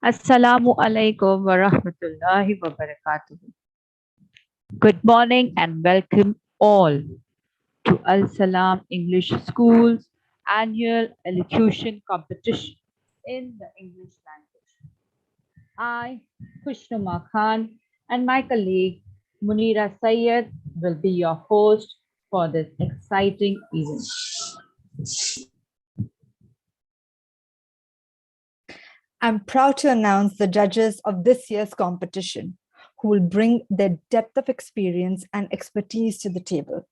Assalamu alaikum wa rahmatullahi wa barakatuh. Good morning and welcome all to Al Salam English School's annual elocution competition in the English language. I, Kushnuma Khan, and my colleague Munira Sayed will be your host for this exciting event. I'm proud to announce the judges of this year's competition, who will bring their depth of experience and expertise to the table.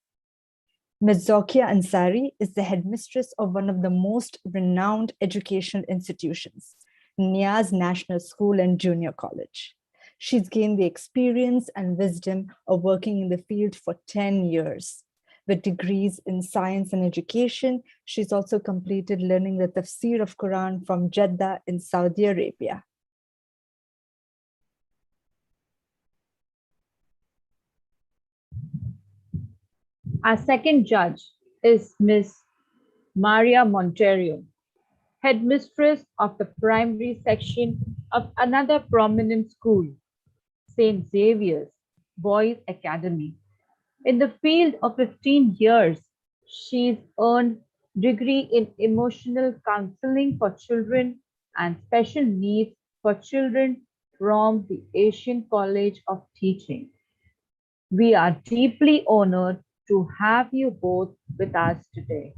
Ms. Zokia Ansari is the headmistress of one of the most renowned educational institutions, Niaz National School and Junior College. She's gained the experience and wisdom of working in the field for 10 years. With degrees in science and education, she's also completed learning the tafsir of Quran from Jeddah in Saudi Arabia. Our second judge is Ms. Maria Monteiro, headmistress of the primary section of another prominent school, St. Xavier's Boys Academy. In the field of 15 years, she's earned degree in emotional counseling for children and special needs for children from the Asian College of Teaching. We are deeply honored to have you both with us today.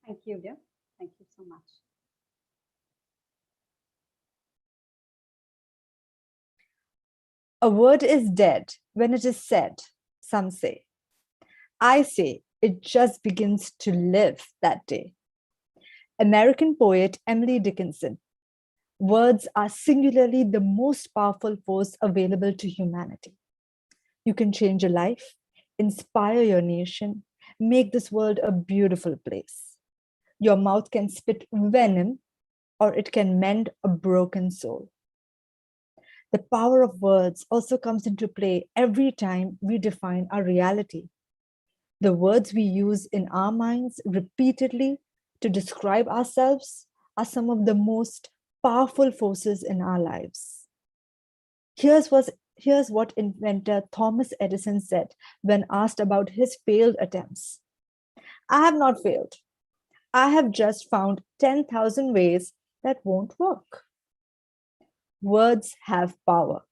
Thank you, dear. Thank you so much. A word is dead when it is said, some say. I say it just begins to live that day. American poet Emily Dickinson. Words are singularly the most powerful force available to humanity. You can change a life, inspire your nation, make this world a beautiful place. Your mouth can spit venom, or it can mend a broken soul. The power of words also comes into play every time we define our reality. The words we use in our minds repeatedly to describe ourselves are some of the most powerful forces in our lives. Here's what inventor Thomas Edison said when asked about his failed attempts. I have not failed. I have just found 10,000 ways that won't work. Words have power.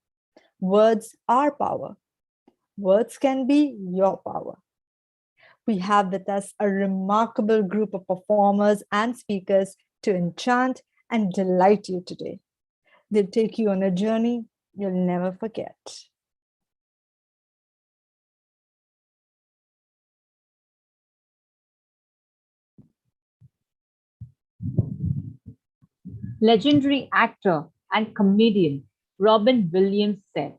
Words are power. Words can be your power. We have with us a remarkable group of performers and speakers to enchant and delight you today. They'll take you on a journey you'll never forget. Legendary actor and comedian Robin Williams said,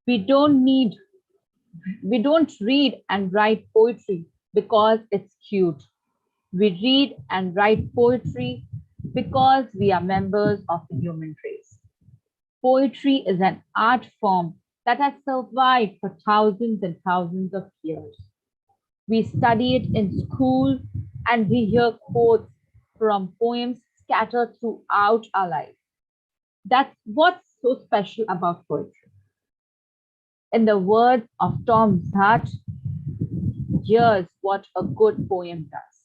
"We don't read and write poetry because it's cute. We read and write poetry because we are members of the human race. Poetry is an art form that has survived for thousands and thousands of years. We study it in school and we hear quotes from poems scattered throughout our life. That's what's so special about poetry. In the words of Tom Zart, here's what a good poem does.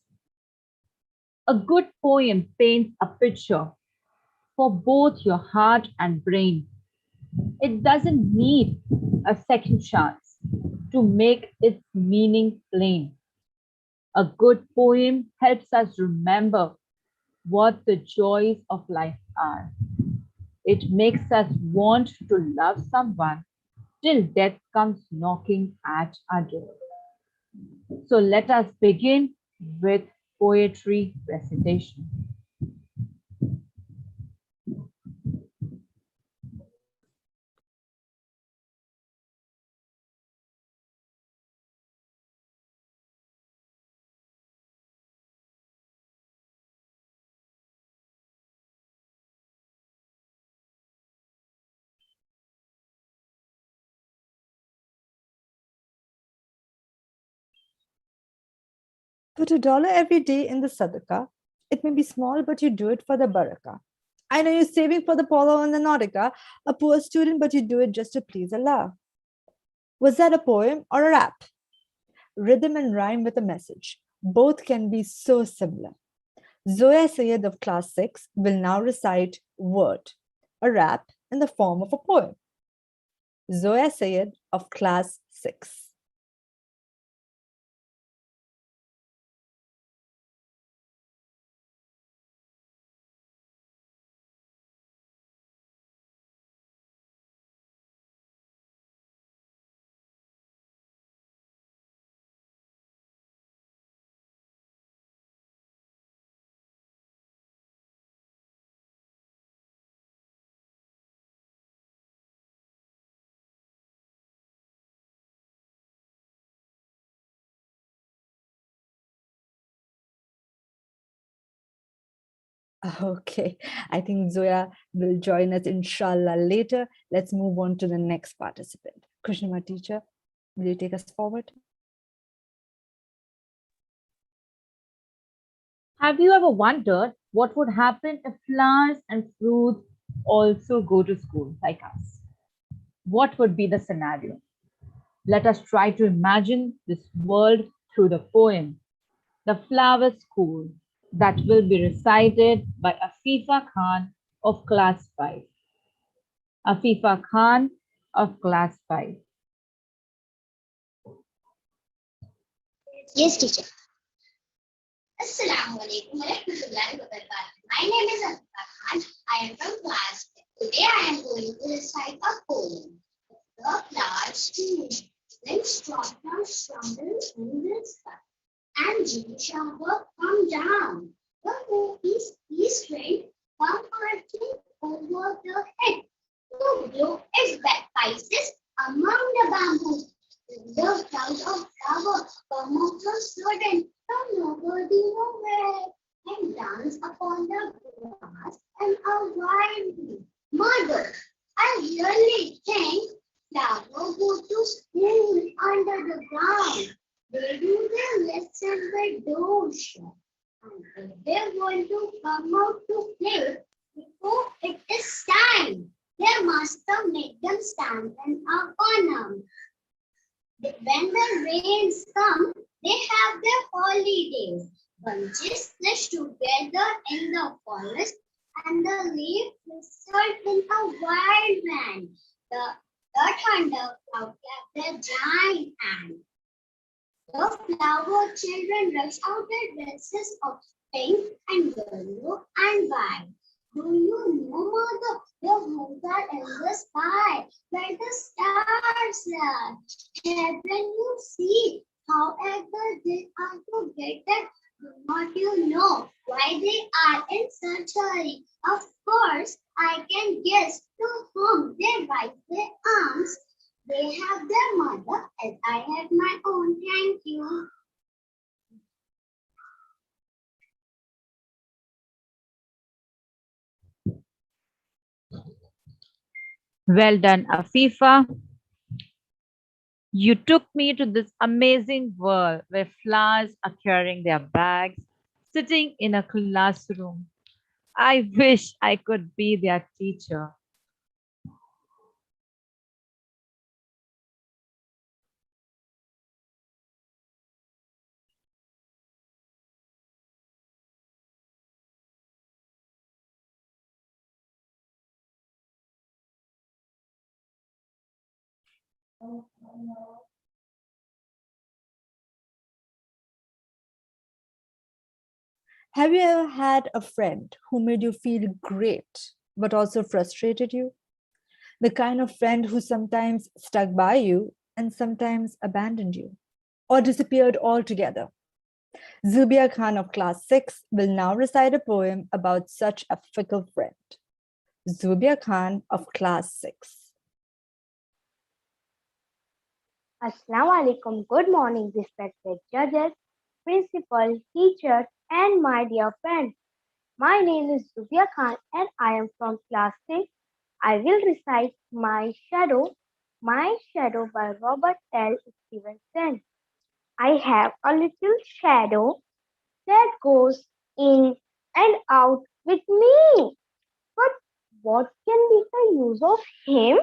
A good poem paints a picture for both your heart and brain. It doesn't need a second chance to make its meaning plain. A good poem helps us remember what the joys of life are. It makes us want to love someone till death comes knocking at our door. So let us begin with poetry recitation. put $1 every day in the sadaqah. It may be small, but you do it for the barakah. I know you're saving for the polo and the nautica, a poor student, but you do it just to please Allah. Was that a poem or a rap? Rhythm and rhyme with a message. Both can be so similar. Zoya Sayed of class 6 will now recite Word, a rap in the form of a poem. Zoya Sayed of class 6. Okay, I think Zoya will join us inshallah later. Let's move on to the next participant. Krishnama teacher, will you take us forward? Have you ever wondered what would happen if flowers and fruits also go to school like us? What would be the scenario? Let us try to imagine this world through the poem, The Flower School, that will be recited by Afifa Khan of class 5. Afifa Khan of class 5. Yes, teacher. Assalamu alaikum warahmatullahi wabarakatuh. My name is Afifa Khan. I am from class 10. Today I am going to recite a poem. The flower school. Then strawberries crumble in the sky, and Jimmy shower come down. The movies rain come marching over the head. To blow its bagpipes among the bamboo. The cloud of flowers come up so sudden from nobody nowhere and dance upon the grass and are wildly. Mother, I really think flowers go to school under the ground. They do their lessons by doors shut. And if they want to come out to play before it is time, their master make them stand in a corner. When the rains come, they have their holidays. Bunches flesh together in the forest, and the leaves whistled in a wild land. The thunder cloud clapped their giant hand. The flower children rush out their dresses of pink and yellow and white. Do you know, Mother, your homes are in the sky, where the stars are. Heaven you see, however they are together, do not you know why they are in such a hurry? Of course, I can guess to whom they write their arms. They have their mother, as I have my own. Thank you. Well done, Afifa. You took me to this amazing world where flowers are carrying their bags, sitting in a classroom. I wish I could be their teacher. Have you ever had a friend who made you feel great, but also frustrated you? The kind of friend who sometimes stuck by you and sometimes abandoned you or disappeared altogether. Zubia Khan of class 6 will now recite a poem about such a fickle friend. Zubia Khan of class 6. Assalamu alaikum. Good morning, respected judges, principal, teachers, and my dear friends. My name is Zubia Khan and I am from class 6. I will recite My Shadow by Robert L. Stevenson. I have a little shadow that goes in and out with me. But what can be the use of him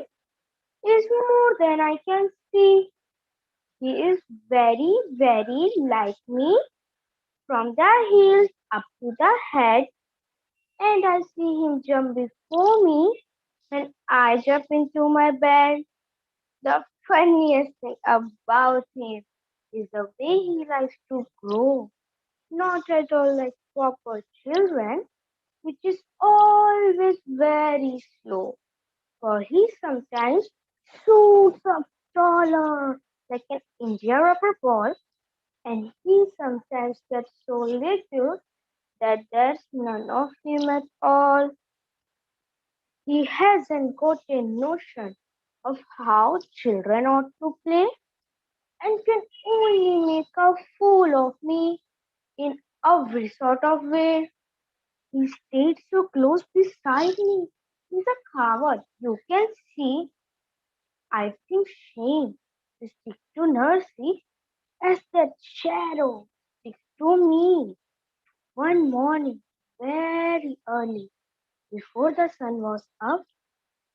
is more than I can see. He is very, very like me from the heels up to the head, and I see him jump before me when I jump into my bed. The funniest thing about him is the way he likes to grow, not at all like proper children, which is always very slow, for he sometimes shoots up taller like an India rubber ball, and he sometimes gets so little that there's none of him at all. He hasn't got a notion of how children ought to play and can only make a fool of me in every sort of way. He stayed so close beside me. He's a coward. You can see. I feel shame to stick to Nursie as that shadow sticks to me. One morning, very early, before the sun was up,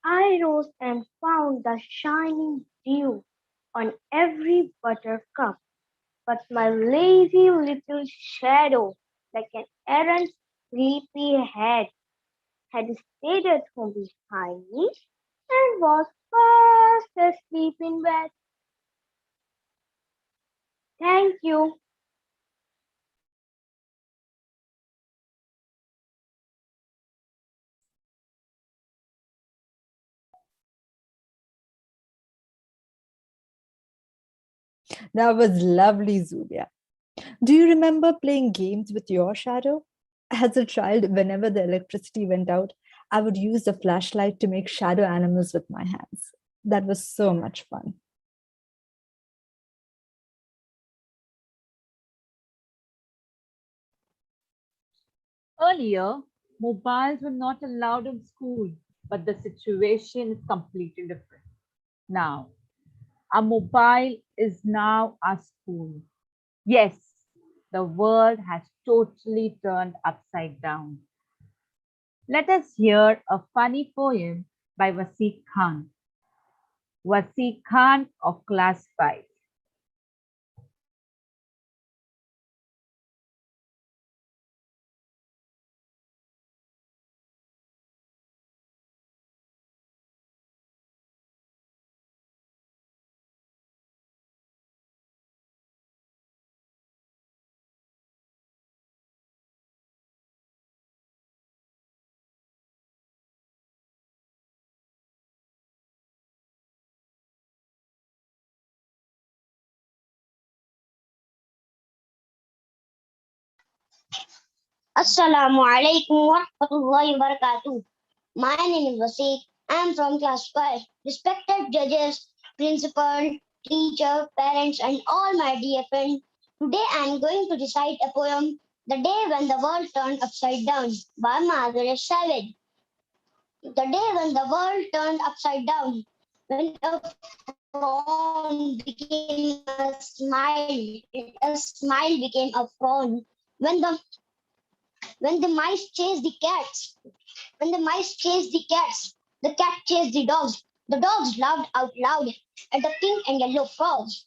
I rose and found the shining dew on every buttercup. But my lazy little shadow, like an errant sleepy head, had stayed at home behind me and was fast asleep in bed. Thank you. That was lovely, Zulia. Do you remember playing games with your shadow? As a child, whenever the electricity went out, I would use the flashlight to make shadow animals with my hands. That was so much fun. Earlier, mobiles were not allowed in school, but the situation is completely different. Now, our mobile is now our school. Yes, the world has totally turned upside down. Let us hear a funny poem by Wasi Khan. Wasi Khan of Class 5. Assalamu alaikum wa rahmatullahi wa barakatuh. My name is Vasik. I am from class 5. Respected judges, principal, teacher, parents, and all my dear friends, today I am going to recite a poem, The Day When the World Turned Upside Down, by Margaret Savage. The day when the world turned upside down, when a frown became a smile became a frown, when the mice chased the cats, when the mice chased the cat chased the dogs laughed out loud at the pink and yellow frogs.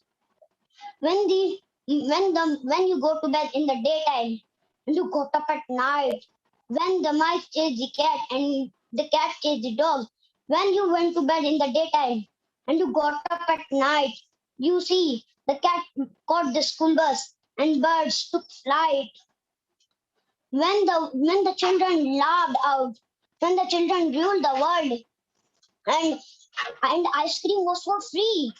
When the when you go to bed in the daytime and you got up at night, when the mice chased the cat and the cat chased the dog, when you went to bed in the daytime and you got up at night, you see the cat caught the school bus and birds took flight. When the children laughed out, when the children ruled the world, and and ice cream was for free,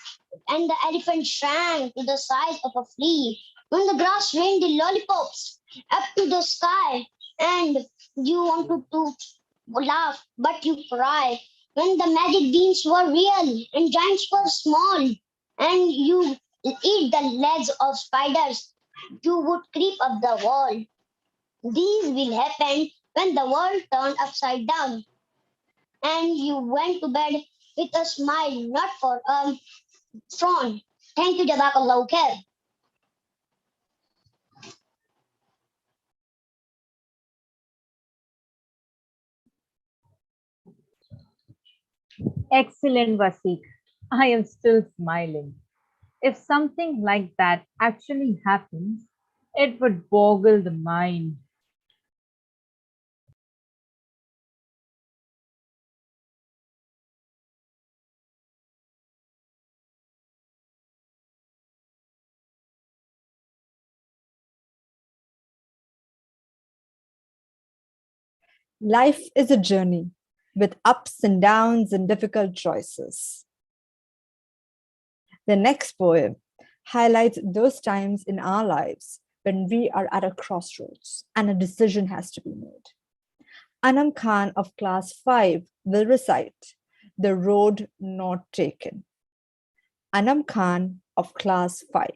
and the elephant shrank to the size of a flea. When the grass rained the lollipops up to the sky, and you wanted to laugh, but you cry. When the magic beans were real and giants were small, and you eat the legs of spiders, you would creep up the wall. These will happen when the world turned upside down and you went to bed with a smile, not for a frown. Thank you, Jazakallah khair. Excellent, Vasik. I am still smiling. If something like that actually happens, it would boggle the mind. Life is a journey with ups and downs and difficult choices. The next poem highlights those times in our lives when we are at a crossroads and a decision has to be made. Anam Khan of class 5 will recite The Road Not Taken. Anam Khan of class 5.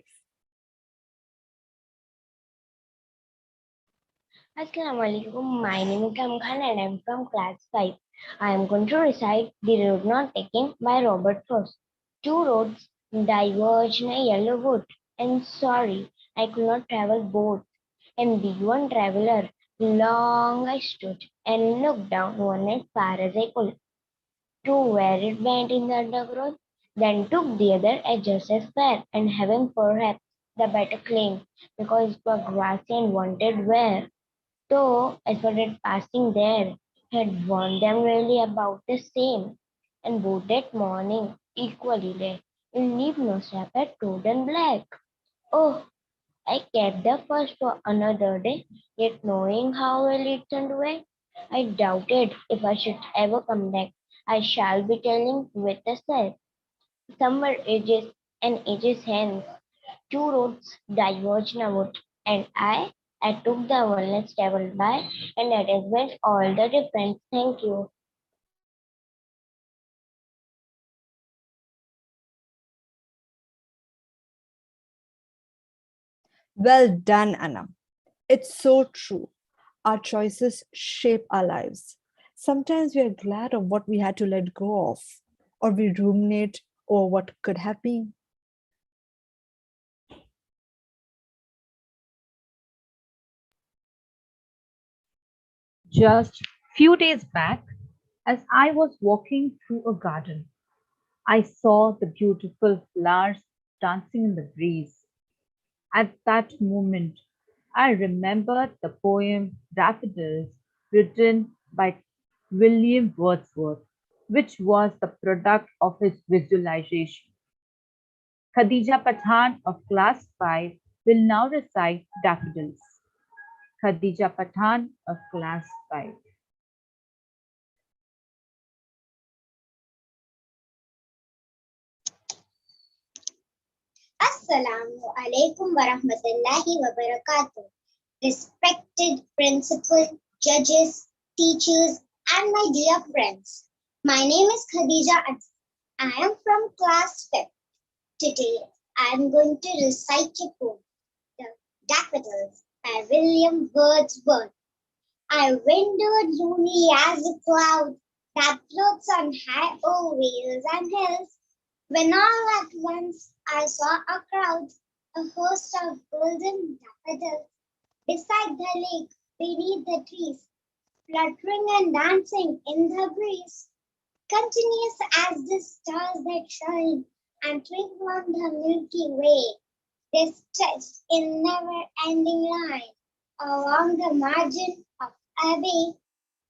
Assalamu alaikum. My name is Khan and I'm from class 5. I am going to recite The Road Not Taken by Robert Frost. Two roads diverged in a yellow wood, and sorry, I could not travel both. And being one traveler, long I stood and looked down one as far as I could to where it went in the undergrowth, then took the other as just as fair, and having perhaps the better claim, because it was grassy and wanted wear. Though I thought that passing there had warned them really about the same, and both that morning equally late, will leave no step at toad and black. Oh, I kept the first for another day, yet knowing how well it turned away, I doubted if I should ever come back. I shall be telling with a sigh. Summer ages and ages hence, two roads diverged now, and I took the one less traveled by, and that has made all the difference. Thank you. Well done, Anam. It's so true. Our choices shape our lives. Sometimes we are glad of what we had to let go of, or we ruminate over what could have been. Just few days back, as I was walking through a garden, I saw the beautiful flowers dancing in the breeze. At that moment, I remembered the poem Daffodils written by William Wordsworth, which was the product of his visualization. Khadija Pathan of class 5 will now recite Daffodils. Khadija Pathan of class 5. Assalamu alaikum wa rahmatullahi wa barakatuh. Respected principal, judges, teachers, and my dear friends. My name is Khadija and I am from class 5. Today I am going to recite a poem, The Daffodils by William Wordsworth. I wandered lonely as a cloud that floats on high o'er vales and hills, when all at once I saw a crowd, a host of golden daffodils, beside the lake, beneath the trees, fluttering and dancing in the breeze, continuous as the stars that shine and twinkle on the Milky Way. They stretched in never-ending line along the margin of a bay.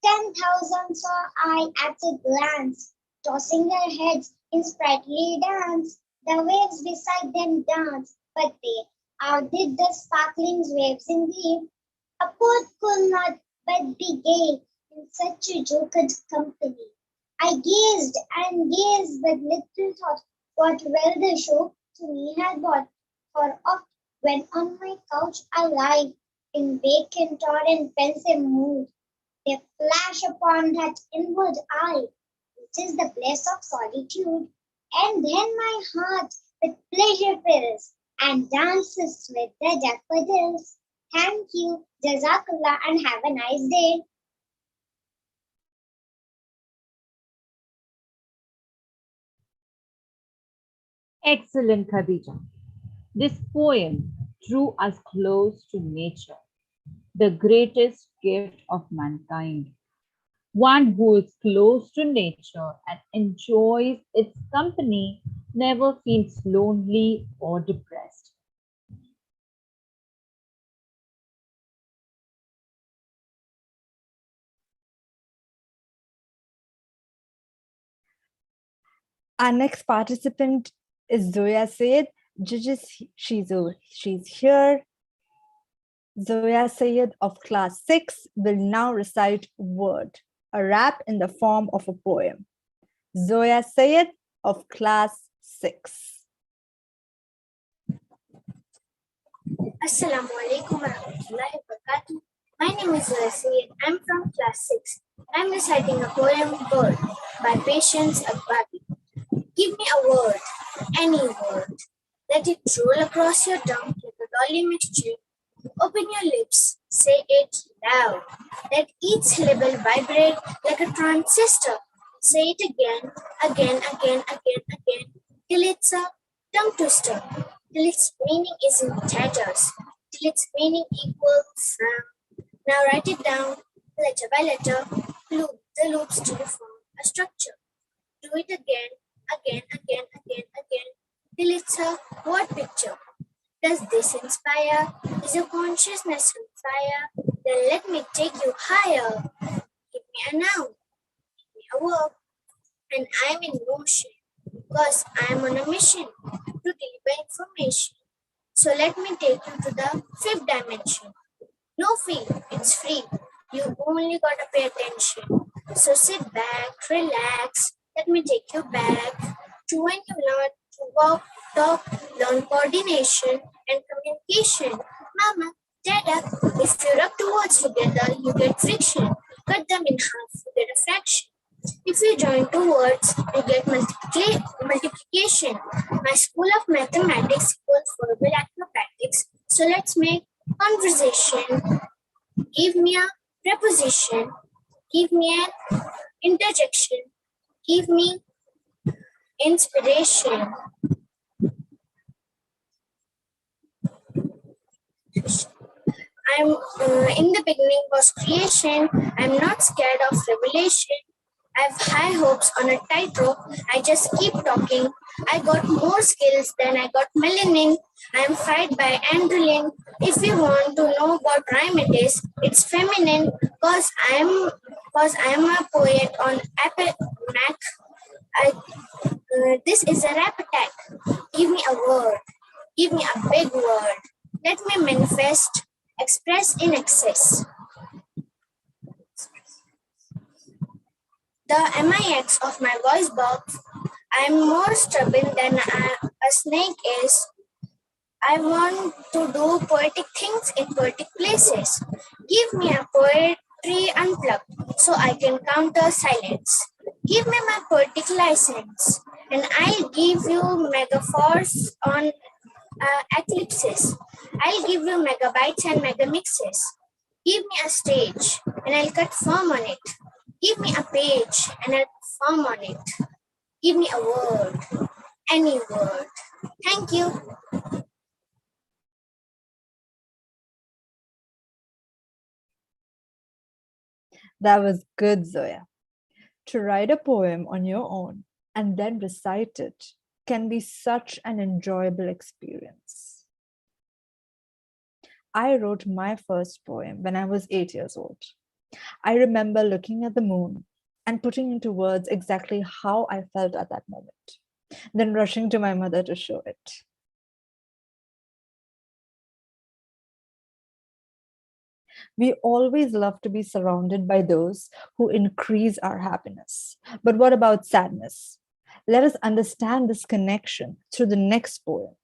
10,000 saw I at a glance, tossing their heads in sprightly dance. The waves beside them danced, but they outdid the sparkling waves in glee. A poet could not but be gay in such a jocund company. I gazed and gazed, but little thought what well the show to me had brought. For oft, when on my couch I lie, in vacant or in pensive mood, they flash upon that inward eye, which is the bliss of solitude. And then my heart with pleasure fills and dances with the daffodils. Thank you, Jazakallah, and have a nice day. Excellent, Khadija. This poem drew us close to nature, the greatest gift of mankind. One who is close to nature and enjoys its company never feels lonely or depressed. Our next participant is Zoya Sayed. Judges, she's here. Zoya Sayed of class 6 will now recite Word, a rap in the form of a poem. Zoya Sayed of class 6. Assalamu alaikum warahmatullahi wabarakatuh. My name is Sayed. I'm from class 6. I'm reciting a poem, Bird, by Patience Akbari. Give me a word, any word. Let it roll across your tongue like a dolly mixture. Open your lips, say it loud. Let each syllable vibrate like a transistor. Say it again, again, again, again, again, till it's a tongue twister, till its meaning is in tatters, till its meaning equals sound. Now write it down, letter by letter, loop the loops to form a structure. Do it again, again, again, again, again, till it's a word picture. Does this inspire? Is your consciousness on fire? Then let me take you higher. Give me a noun, give me a verb, and I'm in motion, because I'm on a mission to deliver information. So let me take you to the fifth dimension. No fee, it's free. You only gotta pay attention. So sit back, relax. Let me take you back to when you learned to walk, talk, learn coordination and communication. Mama, Dada, if you rub two words together, you get friction. Cut them in half, you get a fraction. If you join two words, you get multiplication. My school of mathematics equals verbal acrobatics. So let's make conversation. Give me a preposition. Give me an interjection. Give me inspiration. I'm in the beginning was creation. I'm not scared of revelation. I have high hopes on a tightrope. I just keep talking. I got more skills than I got melanin. I am fired by adrenaline. If you want to know what rhyme it is, it's feminine. Cause I am a poet on Apple Mac. This is a rap attack. Give me a word. Give me a big word. Let me manifest. Express in excess. The MIX of my voice box. I'm more stubborn than a snake is. I want to do poetic things in poetic places. Give me a poetry unplugged so I can counter silence. Give me my poetic license and I'll give you metaphors on eclipses. I'll give you megabytes and megamixes. Give me a stage and I'll cut form on it. Give me a page and I'll form on it. Give me a word, any word. Thank you. That was good, Zoya. To write a poem on your own and then recite it can be such an enjoyable experience. I wrote my first poem when I was 8 years old. I remember looking at the moon and putting into words exactly how I felt at that moment, then rushing to my mother to show it. We always love to be surrounded by those who increase our happiness. But what about sadness? Let us understand this connection through the next poem.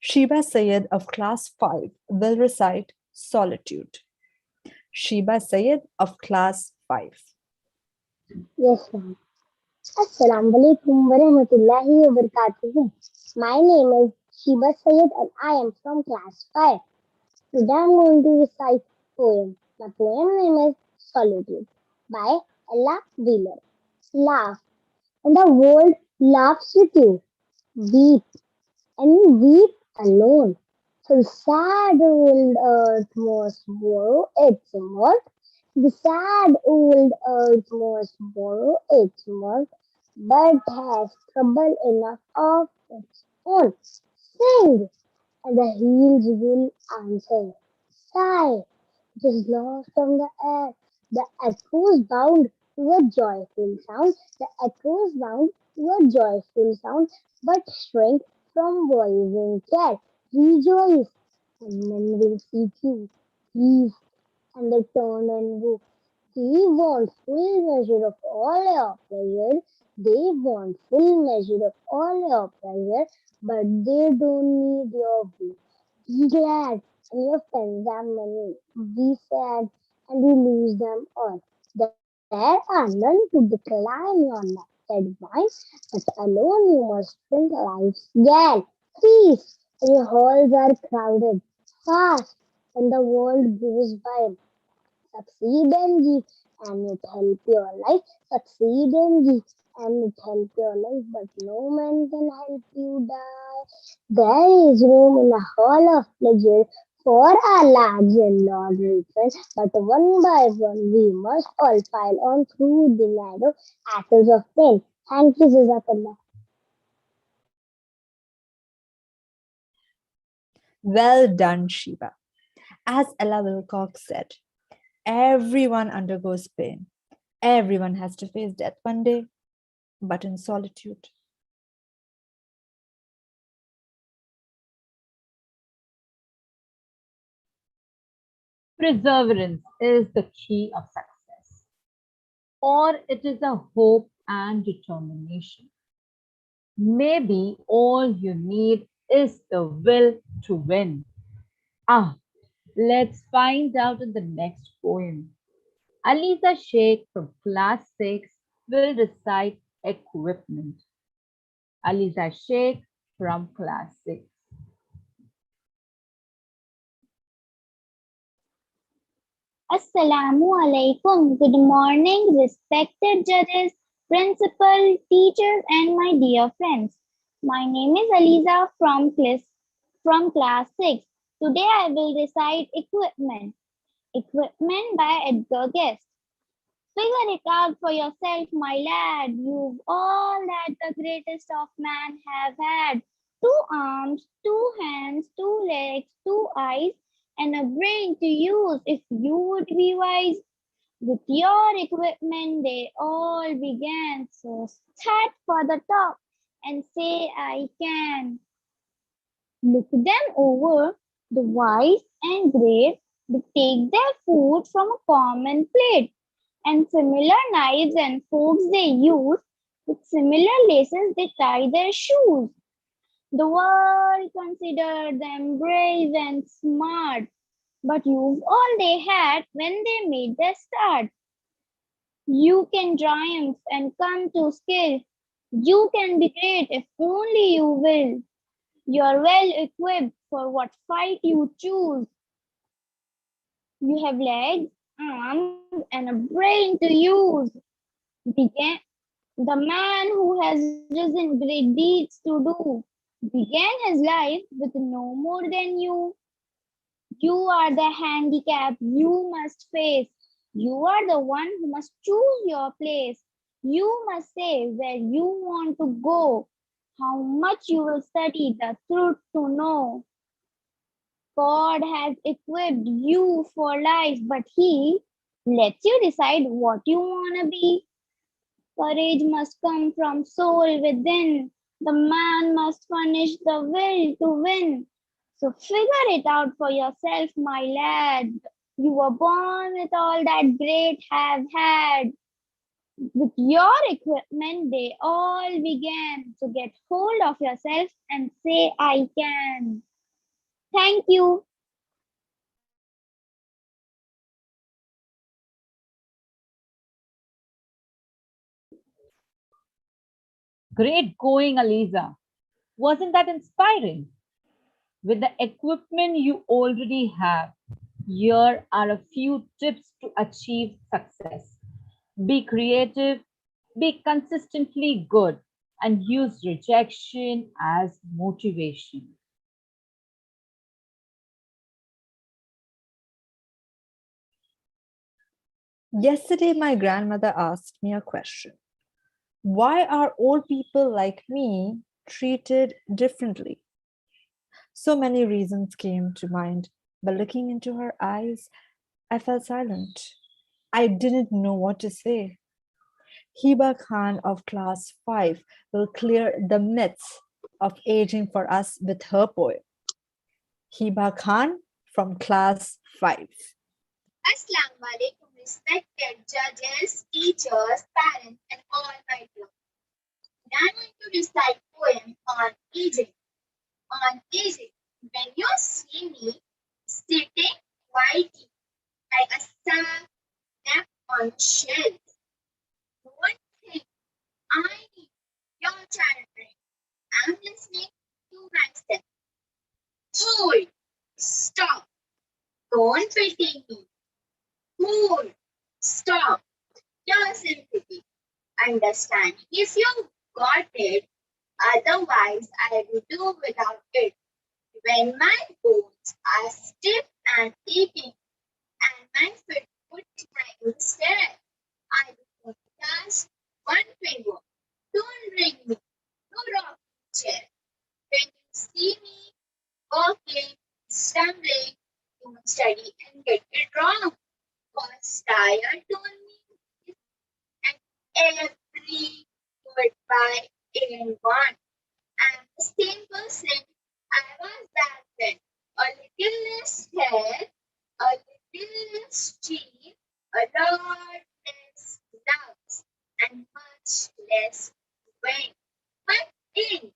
Sheba Sayed of class 5 will recite Solitude. Sheba Sayed of class 5. Yes, ma'am. Assalamu alaikum warahmatullahi wabarakatuh. My name is Sheba Sayed and I am from class 5. Today I'm going to recite a poem. My poem name is Solitude by Ella Wheeler. Laugh, and the world laughs with you. Weep, and you weep alone. So sad old earth was more its mirth, The sad old earth must borrow its work, but has trouble enough of its own. Sing, and the hills will answer. Sigh, it is lost on the air. The echoes bound to a joyful sound. The echoes bound to a joyful sound, but shrink from voicing care. Rejoice, and men will seek you. Peace, and they turn and go. They want full measure of all your pleasure. They want full measure of all your pleasure, but they don't need your will. Be glad, and your friends are many. Be sad, and you lose them all. There are none to decline your naked mind, but alone you must drink life's gall. Peace, and your halls are crowded fast, and the world goes by. Succeed and give, and it help your life. Succeed and give, and it help your life. But no man can help you die. There is room in the hall of pleasure for our large and lordly friends. But one by one we must all file on through the narrow axles of pain. Thank you, Jazakallah. Well done, Shiva. As Ella Wilcox said, everyone undergoes pain. Everyone has to face death one day, but in solitude. Perseverance is the key of success, or it is a hope and determination. Maybe all you need is the will to win. Ah, let's find out in the next poem. Aliza Sheikh from class 6 will recite equipment. Aliza Sheikh from class 6. Assalamu alaikum. Good morning, respected judges, principal, teachers, and my dear friends. My name is Aliza from class 6. Today I will recite Equipment. Equipment by Edgar Guest. Figure it out for yourself, my lad. You've all that the greatest of man have had. 2 arms, 2 hands, 2 legs, 2 eyes, and a brain to use if you would be wise. With your equipment, they all began. So start for the top and say, I can. Look them over. The wise and great, they take their food from a common plate, and similar knives and forks they use. With similar laces they tie their shoes. The world considered them brave and smart, but you've all they had when they made their start. You can triumph and come to skill. You can be great if only you will. You're well equipped for what fight you choose. You have legs, arms, and a brain to use. Began the man who has risen great deeds to do. Began his life with no more than you. You are the handicap you must face. You are the one who must choose your place. You must say where you want to go, how much you will study the truth to know. God has equipped you for life, but He lets you decide what you want to be. Courage must come from soul within. The man must furnish the will to win. So figure it out for yourself, my lad. You were born with all that great have had. With your equipment, they all began. So get hold of yourself and say, I can. Thank you. Great going, Aliza. Wasn't that inspiring? With the equipment you already have, here are a few tips to achieve success. Be creative, be consistently good, and use rejection as motivation. Yesterday, my grandmother asked me a question. Why are old people like me treated differently? So many reasons came to mind, but looking into her eyes, I felt silent. I didn't know what to say. Hiba Khan of class 5 will clear the myths of aging for us with her poem. Hiba Khan from class 5. Assalamu alaikum, respected judges, teachers, parents, and all my dear. I'm going to recite poem on aging. On aging, when you see me sitting quietly like a snap on a shelf, one thing I need your children. I'm listening to myself. Hold, stop, don't pity me. Hold, stop, your sympathy, understand. If you got it, otherwise I will do without it. When my bones are stiff and aching, and my foot would crying instead, I will touch one finger. Don't ring me, no rocking chair. When you see me walking, stumbling, don't study and get it wrong. Cause tired don't mean and every goodbye in one. I'm the same person I was back then. A little less hair, a little less teeth, a lot less lungs, and much less weight. But in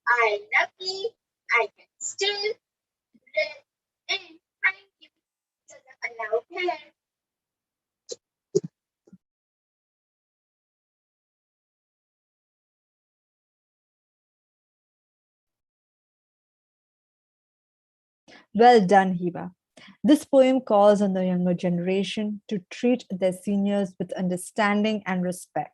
I lucky I can still breathe in. Thank you for the allowed hair. Well done, Hiba. This poem calls on the younger generation to treat their seniors with understanding and respect.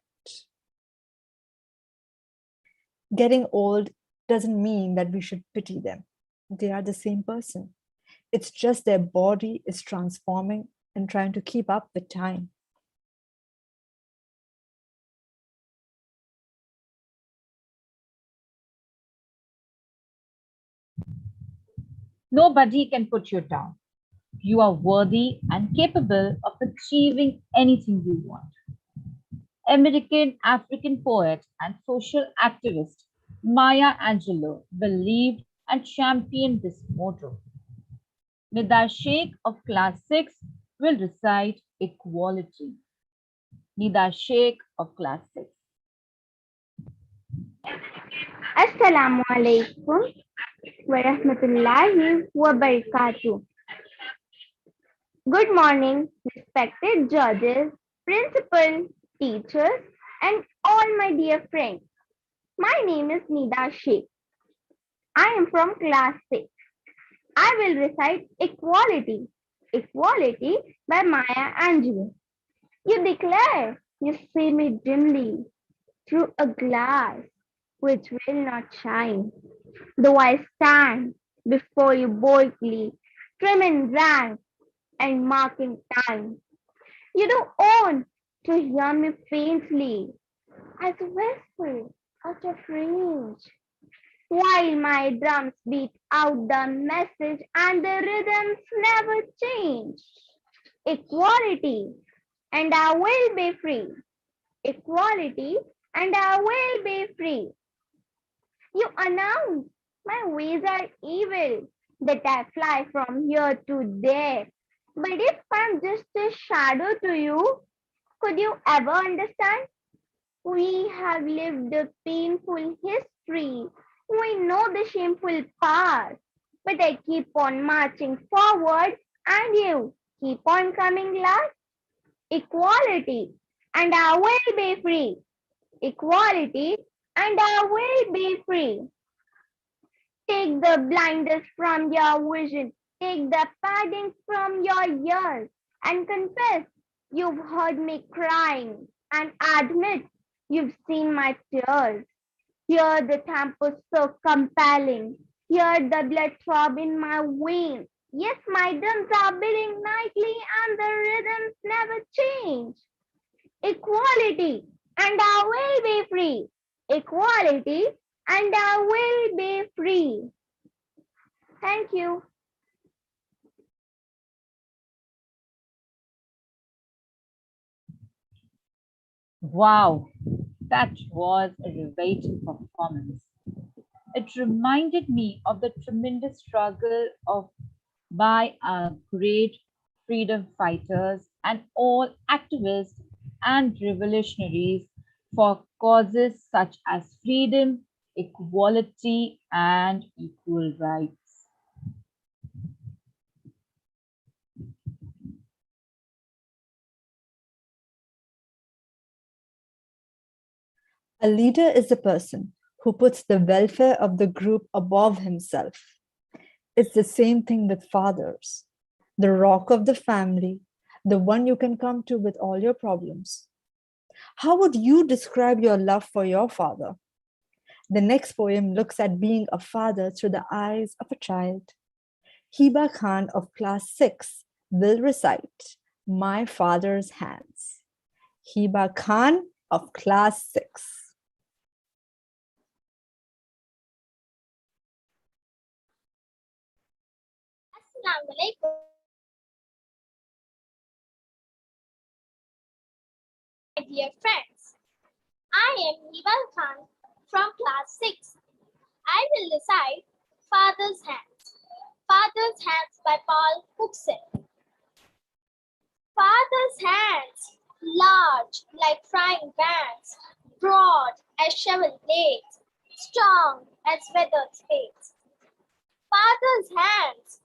Getting old doesn't mean that we should pity them. They are the same person. It's just their body is transforming and trying to keep up with time. Nobody can put you down. You are worthy and capable of achieving anything you want. American African poet and social activist Maya Angelou believed and championed this motto. Nida Sheikh of class 6 will recite equality. Nida Sheikh of class 6. Assalamu alaikum wa rahmatullahi wa barakatuh. Good morning, respected judges, principal, teachers, and all my dear friends. My name is Nida Sheikh. I am from class 6. I will recite Equality. Equality by Maya Angelou. You declare you see me dimly through a glass which will not shine. Though I stand before you boldly, trim in rank and marking time. You do own to hear me faintly as a whisper out of range, while my drums beat out the message and the rhythms never change. Equality, and I will be free. Equality, and I will be free. You announce my ways are evil, that I fly from here to there. But if I'm just a shadow to you, could you ever understand? We have lived a painful history. We know the shameful past. But I keep on marching forward and you keep on coming last. Equality, and I will be free. Equality, and I will be free. Take the blinders from your vision. Take the padding from your ears and confess you've heard me crying and admit you've seen my tears. Hear the tempest so compelling. Hear the blood throb in my veins. Yes, my drums are beating nightly and the rhythms never change. Equality, and I will be free. Equality, and I will be free. Thank you. Wow, that was a riveting performance. It reminded me of the tremendous struggle of by our great freedom fighters and all activists and revolutionaries for causes such as freedom, equality, and equal rights. A leader is a person who puts the welfare of the group above himself. It's the same thing with fathers, the rock of the family, the one you can come to with all your problems. How would you describe your love for your father? The next poem looks at being a father through the eyes of a child. Hiba Khan of class 6 will recite My Father's Hands. Hiba Khan of class 6. Assalamu alaikum, my dear friends. I am Hiba Khan from class 6. I will recite Father's Hands. Father's Hands by Paul Cookson. Father's hands, large like frying pans, broad as shovel blades, strong as weathered spades. Father's hands,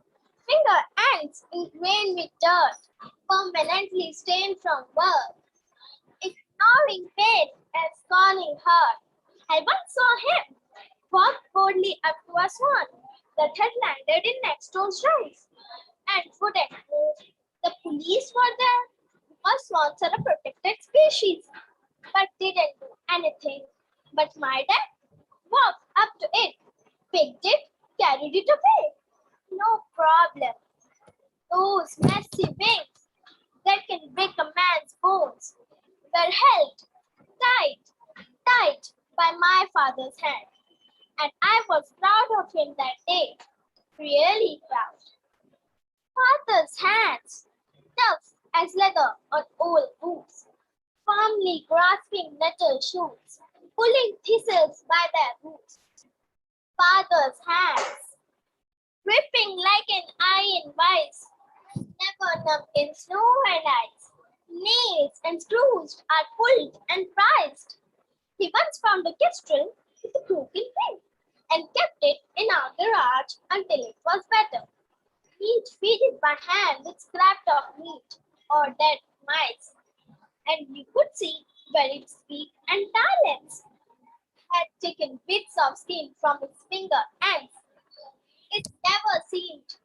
finger ends ingrained with dirt, permanently stained from work, ignoring pain and scorning hurt. I once saw him walk boldly up to a swan that had landed in next door's rice and wouldn't move. The police were there because swans are a protected species, but didn't do anything. But my dad walked up to it, picked it, carried it away. No problem. Those messy wings that can break a man's bones were held tight by my father's hand. And I was proud of him that day. Really proud. Father's hands, tough as leather on old boots, firmly grasping metal shoes, pulling thistles by their roots. Father's hands, gripping like an iron vice, never numb in snow and ice. Nails and screws are pulled and prized. He once found a kestrel with a broken wing and kept it in our garage until it was better. He'd feed it by hand with scraps of meat or dead mice, and you could see where its beak and talons had taken bits of skin from its finger ends. It never seemed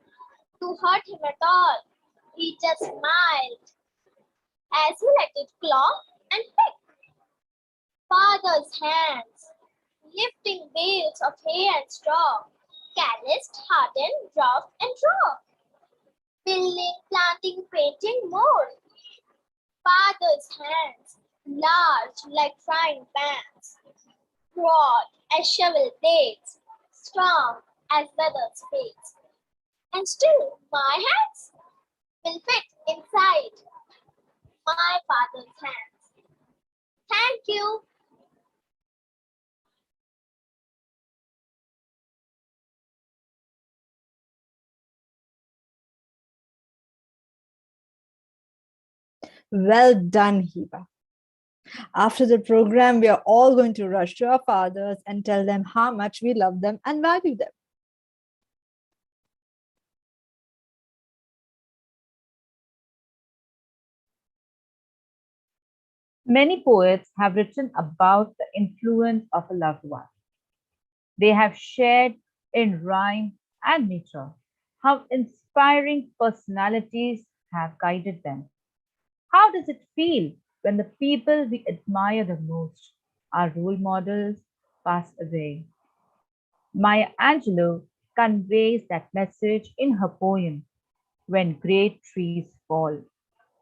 to hurt him at all. He just smiled as he let it claw and pick. Father's hands, lifting bales of hay and straw, calloused, hardened, rough, and raw. Building, planting, painting more. Father's hands, large like frying pans, broad as shovel blades, strong as weathered spades. And still, my hands will fit inside my father's hands. Thank you. Well done, Hiba. After the program, we are all going to rush to our fathers and tell them how much we love them and value them. Many poets have written about the influence of a loved one. They have shared in rhyme and meter how inspiring personalities have guided them. How does it feel when the people we admire the most, our role models, pass away? Maya Angelou conveys that message in her poem when great trees fall,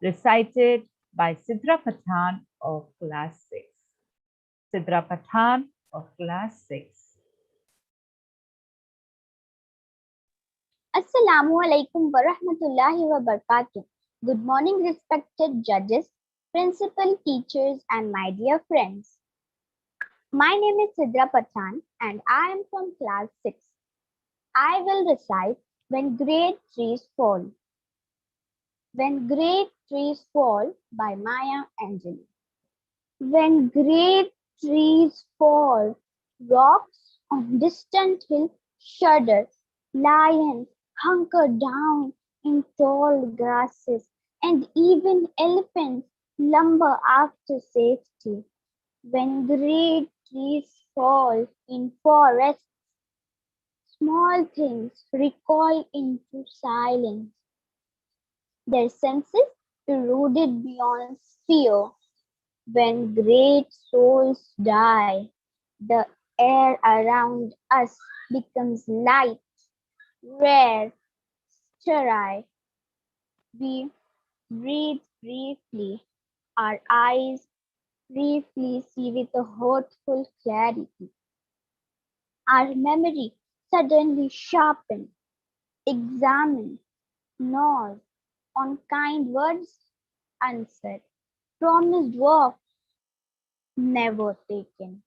recited by Sidra Pathan of class 6. Sidra Pathan of class 6. Assalamu alaikum wa rahmatullahi wa barakatuh. Good morning, respected judges, principal, teachers, and my dear friends. My name is Sidra Pathan and I am from class 6. I will recite When Great Trees Fall. When Great Trees Fall by Maya Angelou. When great trees fall, rocks on distant hills shudder, lions hunker down in tall grasses, and even elephants lumber after safety. When great trees fall in forests, small things recoil into silence, their senses eroded beyond fear. When great souls die, the air around us becomes light, rare, sterile. We breathe briefly, our eyes briefly see with a hurtful clarity. Our memory suddenly sharpens, examines, gnaws on kind words unsaid, promised work never taken.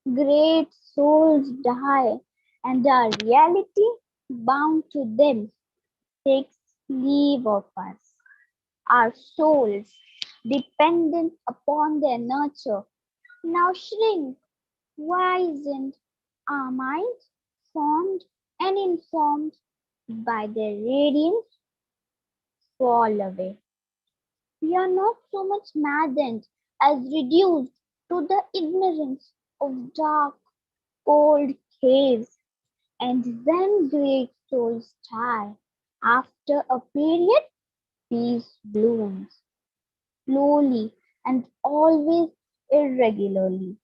Great souls die, and our reality, bound to them, takes leave of us. Our souls, dependent upon their nurture, now shrink. Why isn't our minds formed and informed by their radiance fall away? We are not so much maddened as reduced to the ignorance of dark, cold caves. And when great souls die, after a period, peace blooms, slowly and always irregularly.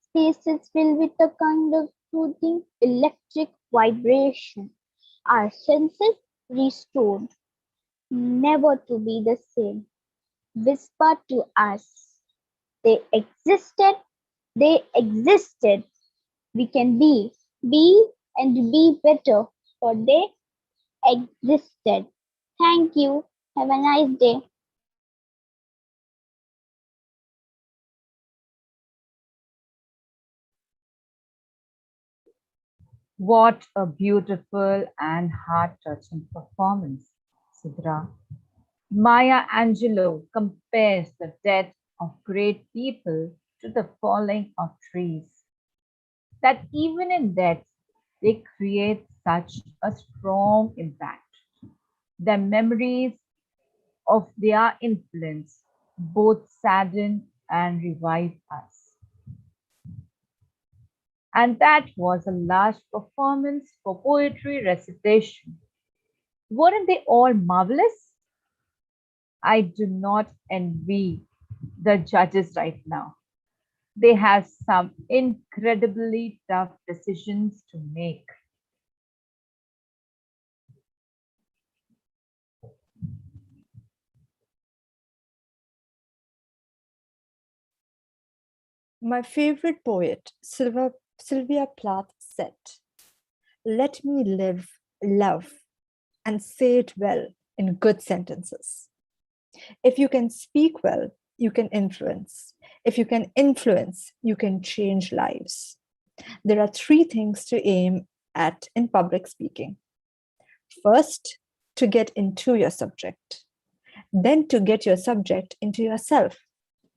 Spaces filled with a kind of soothing electric vibration. Our senses restored, never to be the same, whisper to us. They existed, they existed. We can be and be better, for they existed. Thank you. Have a nice day. What a beautiful and heart-touching performance, Sidra. Maya Angelou compares the death of great people to the falling of trees, that even in death, they create such a strong impact. Their memories of their influence both sadden and revive us. And that was a large performance for poetry recitation. Weren't they all marvelous? I do not envy the judges right now. They have some incredibly tough decisions to make. My favorite poet, Sylvia Plath, said, "Let me live, love, and say it well in good sentences. If you can speak well, you can influence. If you can influence, you can change lives. There are three things to aim at in public speaking. First, to get into your subject, then to get your subject into yourself,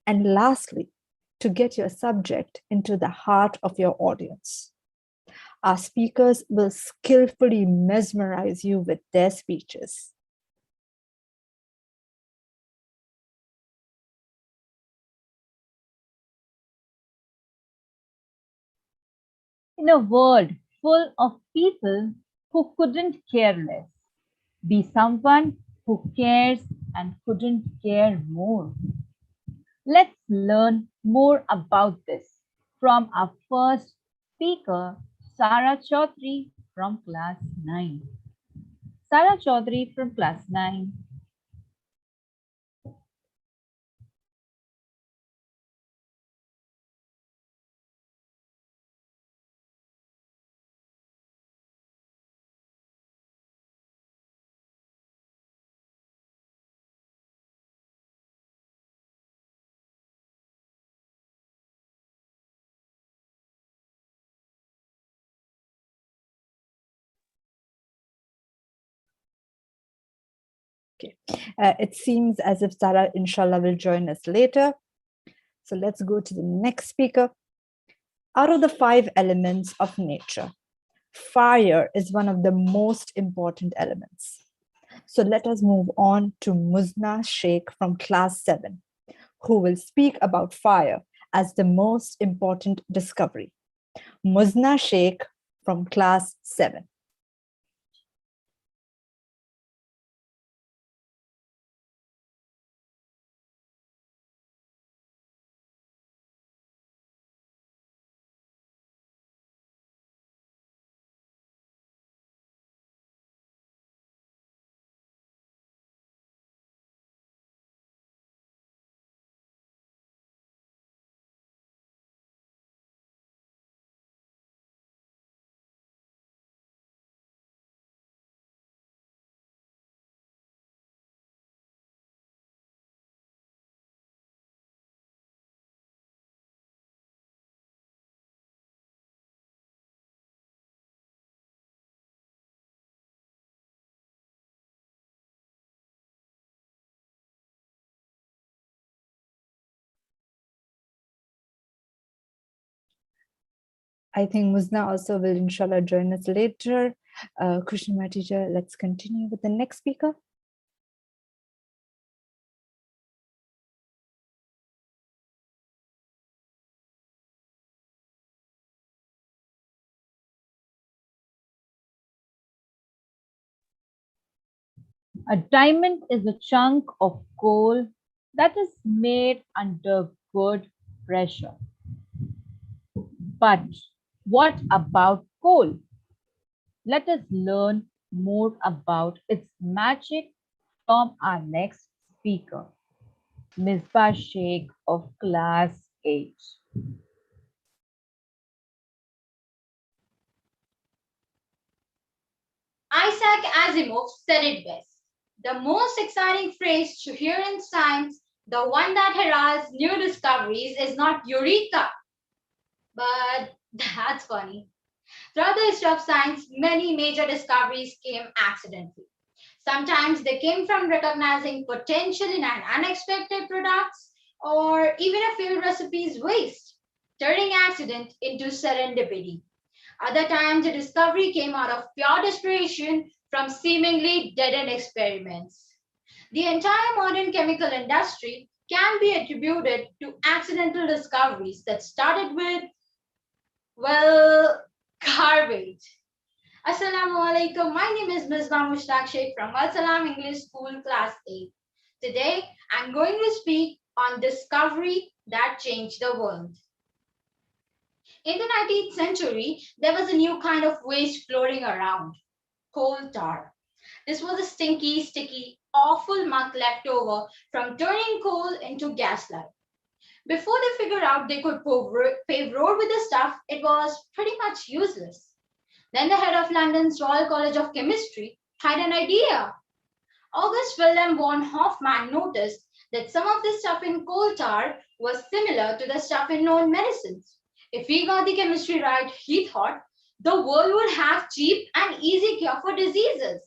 and lastly, to get your subject into the heart of your audience. Our speakers will skillfully mesmerize you with their speeches. In a world full of people who couldn't care less, be someone who cares and couldn't care more. Let's learn more about this from our first speaker, Sara Chaudhary from class 9. Sara Chaudhary from class 9. Okay. It seems as if Sara, inshallah, will join us later. So let's go to the next speaker. Out of the 5 elements of nature, fire is one of the most important elements. So let us move on to Muzna Sheikh from class 7, who will speak about fire as the most important discovery. Muzna Sheikh from class 7. I think Muzna also will inshallah join us later. Krishna teacher, let's continue with the next speaker. A diamond is a chunk of coal that is made under good pressure. But what about coal? Let us learn more about its magic from our next speaker, Misbah Sheikh of class 8. Isaac Asimov said it best. The most exciting phrase to hear in science, the one that heralds new discoveries, is not eureka. But that's funny. Throughout the history of science, many major discoveries came accidentally. Sometimes they came from recognizing potential in an unexpected products or even a failed recipe's waste, turning accident into serendipity. Other times, the discovery came out of pure desperation from seemingly dead end experiments. The entire modern chemical industry can be attributed to accidental discoveries that started with, well, garbage. Assalamu alaikum. My name is Ms. Mushtaq Sheikh from Al Salam English School, Class 8. Today, I'm going to speak on discovery that changed the world. In the 19th century, there was a new kind of waste floating around, coal tar. This was a stinky, sticky, awful muck left over from turning coal into gaslight. Before they figured out they could pave road with the stuff, it was pretty much useless. Then the head of London's Royal College of Chemistry had an idea. August Wilhelm von Hofmann noticed that some of the stuff in coal tar was similar to the stuff in known medicines. If he got the chemistry right, he thought, the world would have cheap and easy cure for diseases.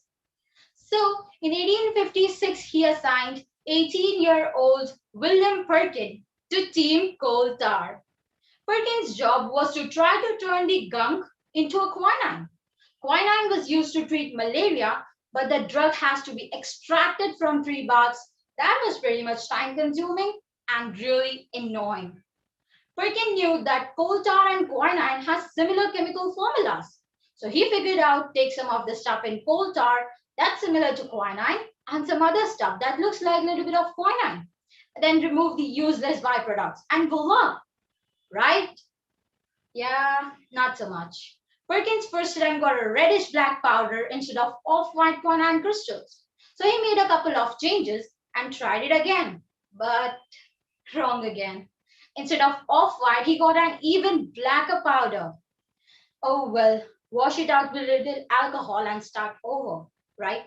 So, in 1856, he assigned 18-year-old William Perkin to Team Coal Tar. Perkin's job was to try to turn the gunk into a quinine. Quinine was used to treat malaria, but the drug has to be extracted from tree barks. That was pretty much time consuming and really annoying. Perkin knew that coal tar and quinine has similar chemical formulas. So he figured out take some of the stuff in coal tar that's similar to quinine and some other stuff that looks like a little bit of quinine. Then remove the useless byproducts and voila, right? Yeah, not so much. Perkins first time got a reddish black powder instead of off-white quinine crystals. So he made a couple of changes and tried it again. But wrong again. Instead of off-white, he got an even blacker powder. Oh well, wash it out with a little alcohol and start over, right?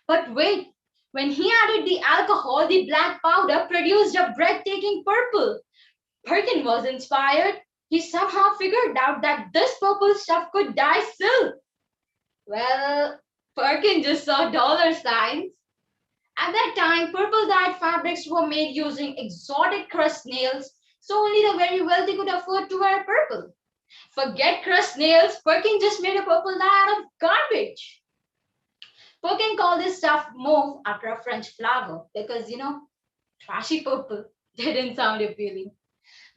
But wait, when he added the alcohol, the black powder produced a breathtaking purple. Perkin was inspired. He somehow figured out that this purple stuff could dye silk. Well, Perkin just saw dollar signs. At that time, purple dyed fabrics were made using exotic crust nails, so only the very wealthy could afford to wear purple. Forget crust nails, Perkin just made a purple dye out of garbage. Perkin called this stuff mauve after a French flower because, trashy purple didn't sound appealing.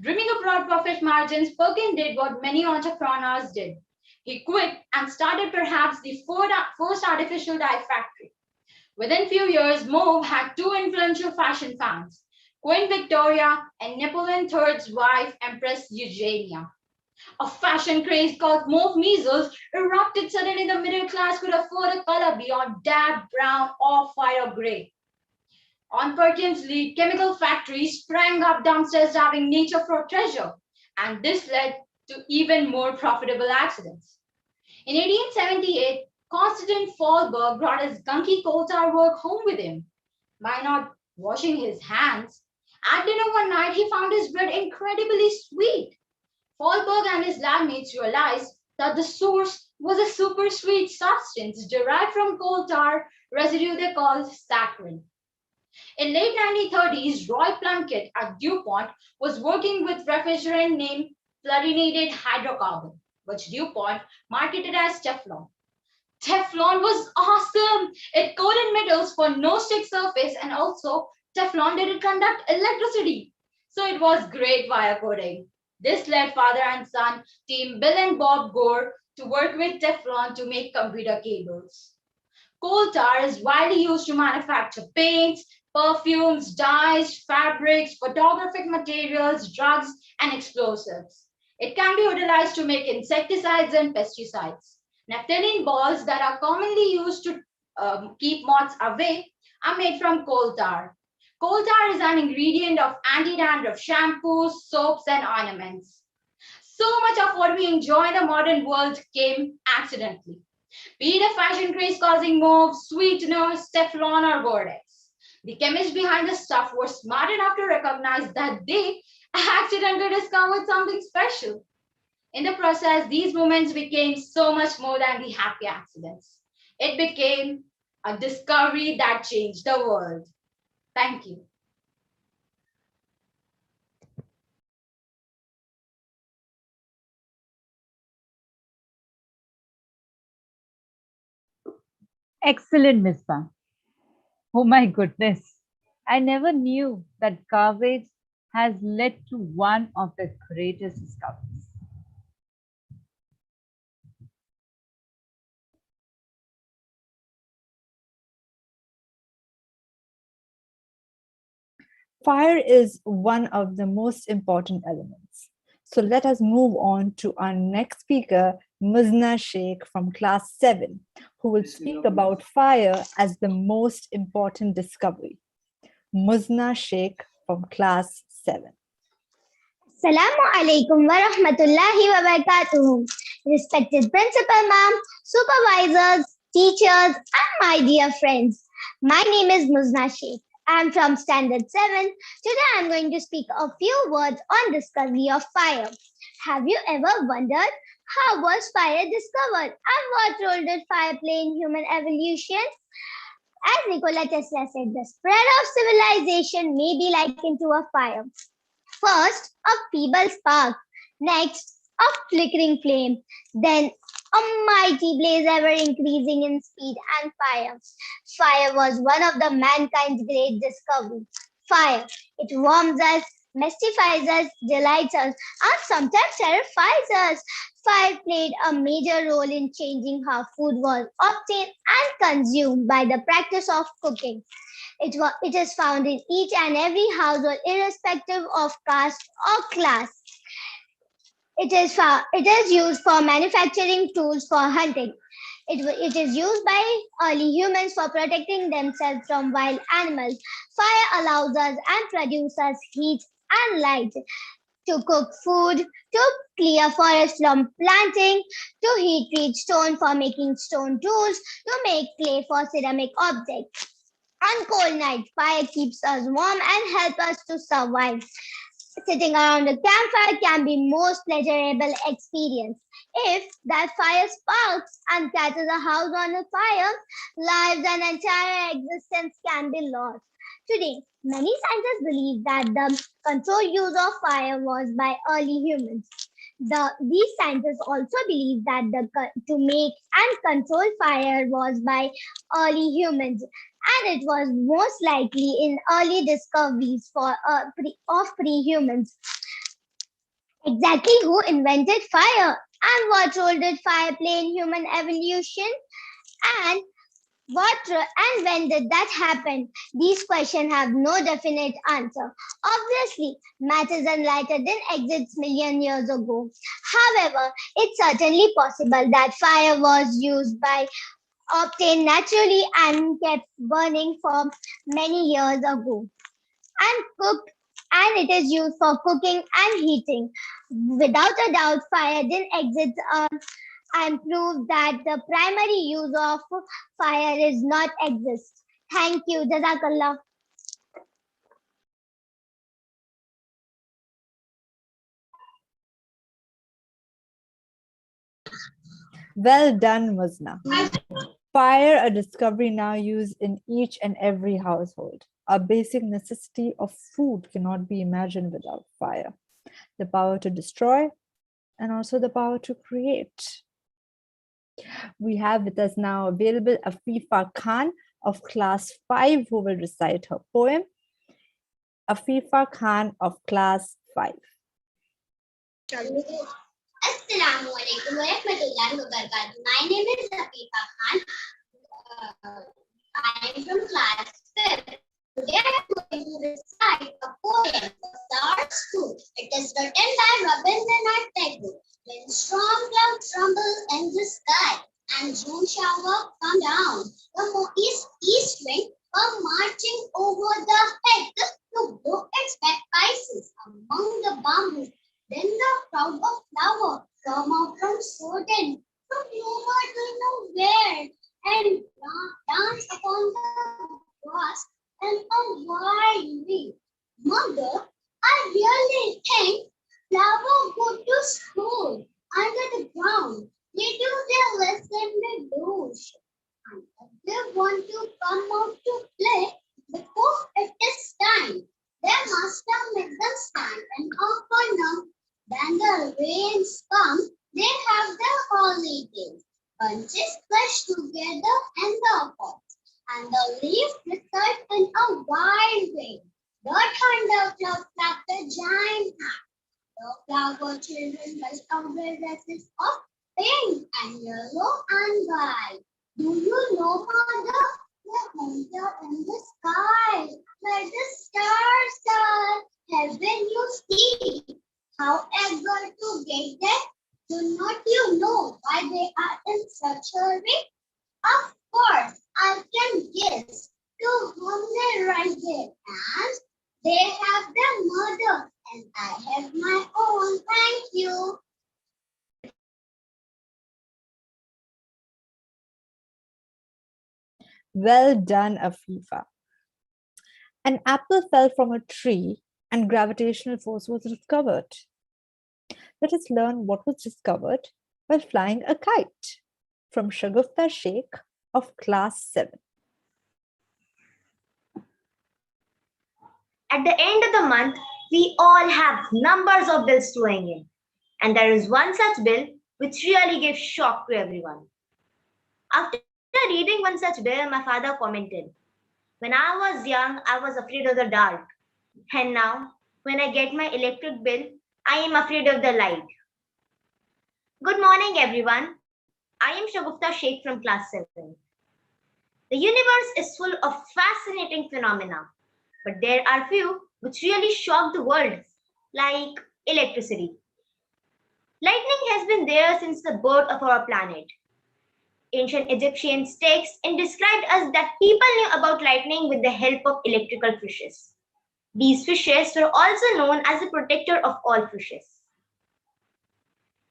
Dreaming of broad profit margins, Perkin did what many entrepreneurs did. He quit and started perhaps the first artificial dye factory. Within few years, mauve had two influential fashion fans, Queen Victoria and Napoleon III's wife, Empress Eugenia. A fashion craze called mauve measles erupted suddenly. The middle class could afford a color beyond dab, brown, off-white, or gray. On Perkins' lead, chemical factories sprang up downstairs having nature for treasure, and this led to even more profitable accidents. In 1878, Constantine Fallberg brought his gunky coal tar work home with him. By not washing his hands, at dinner one night he found his bread incredibly sweet. Fallberg and his lab mates realized that the source was a super sweet substance derived from coal tar residue they called saccharin. In late 1930s, Roy Plunkett at DuPont was working with refrigerant named fluorinated hydrocarbon, which DuPont marketed as Teflon. Teflon was awesome. It coated metals for no stick surface, and also Teflon didn't conduct electricity. So it was great wire coating. This led father and son team Bill and Bob Gore to work with Teflon to make computer cables. Coal tar is widely used to manufacture paints, perfumes, dyes, fabrics, photographic materials, drugs, and explosives. It can be utilized to make insecticides and pesticides. Naphthalene balls that are commonly used to keep moths away are made from coal tar. Coal tar is an ingredient of anti-dandruff shampoos, soaps, and ornaments. So much of what we enjoy in the modern world came accidentally. Be it a fashion craze causing mauve, sweeteners, Teflon, or Gore-Tex. The chemists behind the stuff were smart enough to recognize that they accidentally discovered something special. In the process, these moments became so much more than the happy accidents. It became a discovery that changed the world. Thank you. Excellent, Misbah. Oh my goodness. I never knew that garbage has led to one of the greatest discoveries. Fire is one of the most important elements. So let us move on to our next speaker, Muzna Sheikh from class 7, who will speak about fire as the most important discovery. Muzna Sheikh from class 7. Assalamu alaikum wa rahmatullahi wa barakatuh. Respected principal ma'am, supervisors, teachers, and my dear friends. My name is Muzna Sheikh. I am from standard 7. Today I am going to speak a few words on discovery of fire. Have you ever wondered how was fire discovered and what role did fire play in human evolution? As Nikola Tesla said, the spread of civilization may be likened to a fire. First, a feeble spark, next, a flickering flame, then a mighty blaze ever increasing in speed and fire. Fire was one of the mankind's great discoveries. Fire, it warms us, mystifies us, delights us, and sometimes terrifies us. Fire played a major role in changing how food was obtained and consumed by the practice of cooking. It is found in each and every household, irrespective of caste or class. It is used for manufacturing tools for hunting. It is used by early humans for protecting themselves from wild animals. Fire allows us and produces heat and light to cook food, to clear forests from planting, to treat stone for making stone tools, to make clay for ceramic objects. On cold nights, fire keeps us warm and helps us to survive. Sitting around a campfire can be most pleasurable experience. If that fire sparks and catches a house on a fire, lives and entire existence can be lost. Today, many scientists believe that the controlled use of fire was by early humans. These scientists also believe that to make and control fire was by early humans, and it was most likely in early discoveries of pre-humans. Exactly who invented fire and what role did fire play in human evolution? And and when did that happen? These questions have no definite answer. Obviously, matter and lighter didn't exist million years ago. However, it's certainly possible that fire was used by obtained naturally and kept burning for many years ago and cooked and it is used for cooking and heating. Without a doubt, fire didn't exist and prove that the primary use of fire is not exist. Thank you. Jazakallah. Well done, Muzna. Fire, a discovery now used in each and every household. A basic necessity of food cannot be imagined without fire. The power to destroy and also the power to create. We have with us now available Afifa Khan of class 5 who will recite her poem. Afifa Khan of class 5. Assalamu alaikum wa rahmatullahi wa barakatuh. My name is Afifa Khan. I am from class 5th. Today I am going to recite a poem for Sara School. It is written by Rabindranath Tagore. When storm clouds rumble in the sky and June shower come down, the east wind come marching over the head to blow its spices among the bamboo. Then the crowd of flowers come out from certain, from nowhere to nowhere, and dance upon the grass and a wild way. Mother, I really think flowers go to school under the ground. They do their lesson in the bush. And if they want to come out to play before it is time, their master makes them stand in a corner. Then the rains come, they have their holidays. Bunches flush together in the pots, and the leaves recite in a wild way. The thundercloud clap the giant hand. The flower children dress out their dresses of pink and yellow and white. Do you know, Mother? We're here in the sky, where the stars are. Heaven you see. However, to get there, do not you know why they are in such a hurry? Of course, I can guess to whom they write their hands. They have their mother, and I have my own. Thank you. Well done, Afifa. An apple fell from a tree and gravitational force was discovered. Let us learn what was discovered while flying a kite from Shagufta Sheikh of class 7. At the end of the month, we all have numbers of bills flowing in. And there is one such bill which really gave shock to everyone. After reading one such bill, my father commented, "When I was young, I was afraid of the dark. And now, when I get my electric bill, I am afraid of the light." Good morning, everyone. I am Shagufta Sheikh from class 7. The universe is full of fascinating phenomena, but there are few which really shock the world, like electricity. Lightning has been there since the birth of our planet. Ancient Egyptian texts described us that people knew about lightning with the help of electrical fishes. These fishes were also known as the protector of all fishes.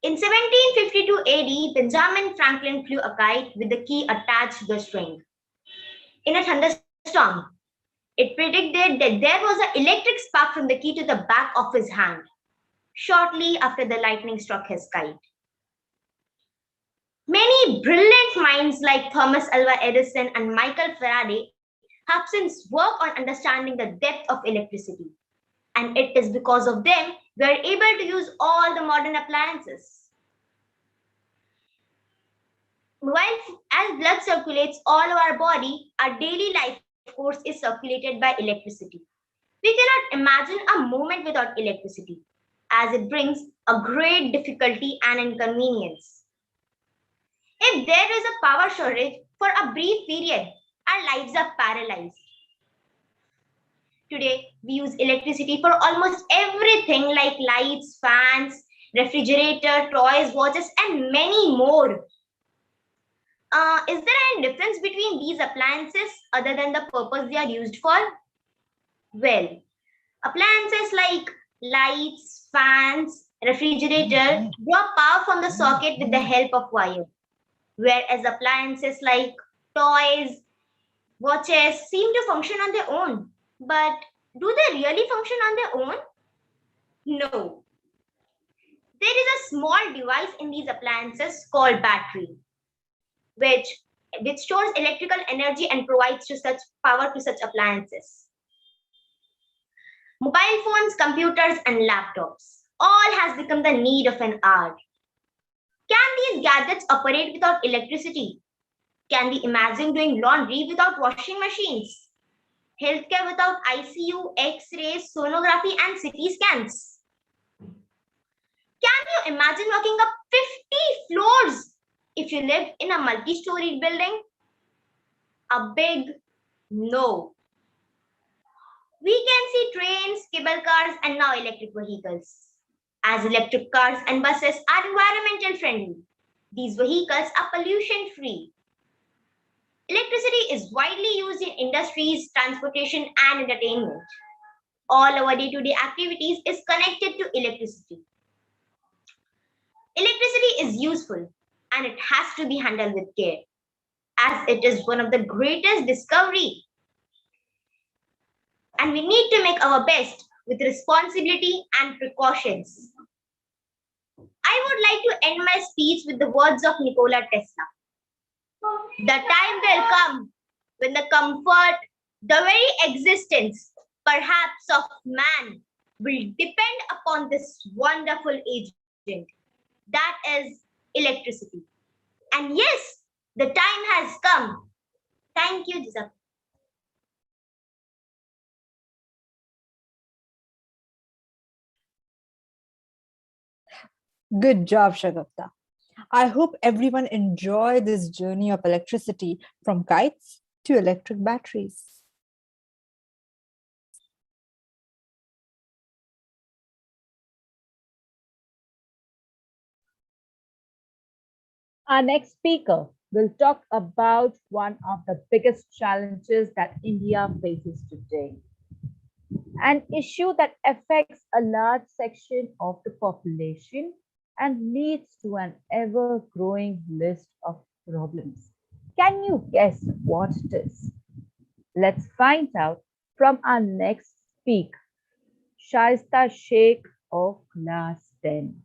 In 1752 AD, Benjamin Franklin flew a kite with the key attached to the string. In a thunderstorm, it predicted that there was an electric spark from the key to the back of his hand, shortly after the lightning struck his kite. Many brilliant minds like Thomas Alva Edison and Michael Faraday have since worked on understanding the depth of electricity. And it is because of them we are able to use all the modern appliances. While as blood circulates all over our body, our daily life course is circulated by electricity. We cannot imagine a moment without electricity, as it brings a great difficulty and inconvenience. If there is a power shortage for a brief period, our lives are paralyzed. Today, we use electricity for almost everything like lights, fans, refrigerator, toys, watches, and many more. Is there any difference between these appliances other than the purpose they are used for? Well, appliances like lights, fans, refrigerator draw power from the socket with the help of wire, whereas appliances like toys, watches seem to function on their own. But do they really function on their own? No. There is a small device in these appliances called battery, which stores electrical energy and provides to such power to such appliances. Mobile phones, computers, and laptops all has become the need of an hour. Can these gadgets operate without electricity? Can we imagine doing laundry without washing machines? Healthcare without ICU, X-rays, sonography, and CT scans? Can you imagine walking up 50 floors if you live in a multi-storied building? A big no. We can see trains, cable cars, and now electric vehicles. As electric cars and buses are environmental friendly, these vehicles are pollution free. Electricity is widely used in industries, transportation, and entertainment. All our day-to-day activities is connected to electricity. Electricity is useful and it has to be handled with care, as it is one of the greatest discovery. And we need to make our best with responsibility and precautions. I would like to end my speech with the words of Nikola Tesla. The time will come when the comfort, the very existence, perhaps of man, will depend upon this wonderful agent, that is electricity. And yes, the time has come. Thank you, Jisab. Good job, Shagufta. I hope everyone enjoyed this journey of electricity from kites to electric batteries. Our next speaker will talk about one of the biggest challenges that India faces today. An issue that affects a large section of the population and leads to an ever-growing list of problems. Can you guess what it is? Let's find out from our next speaker, Shaista Sheikh of Class 10.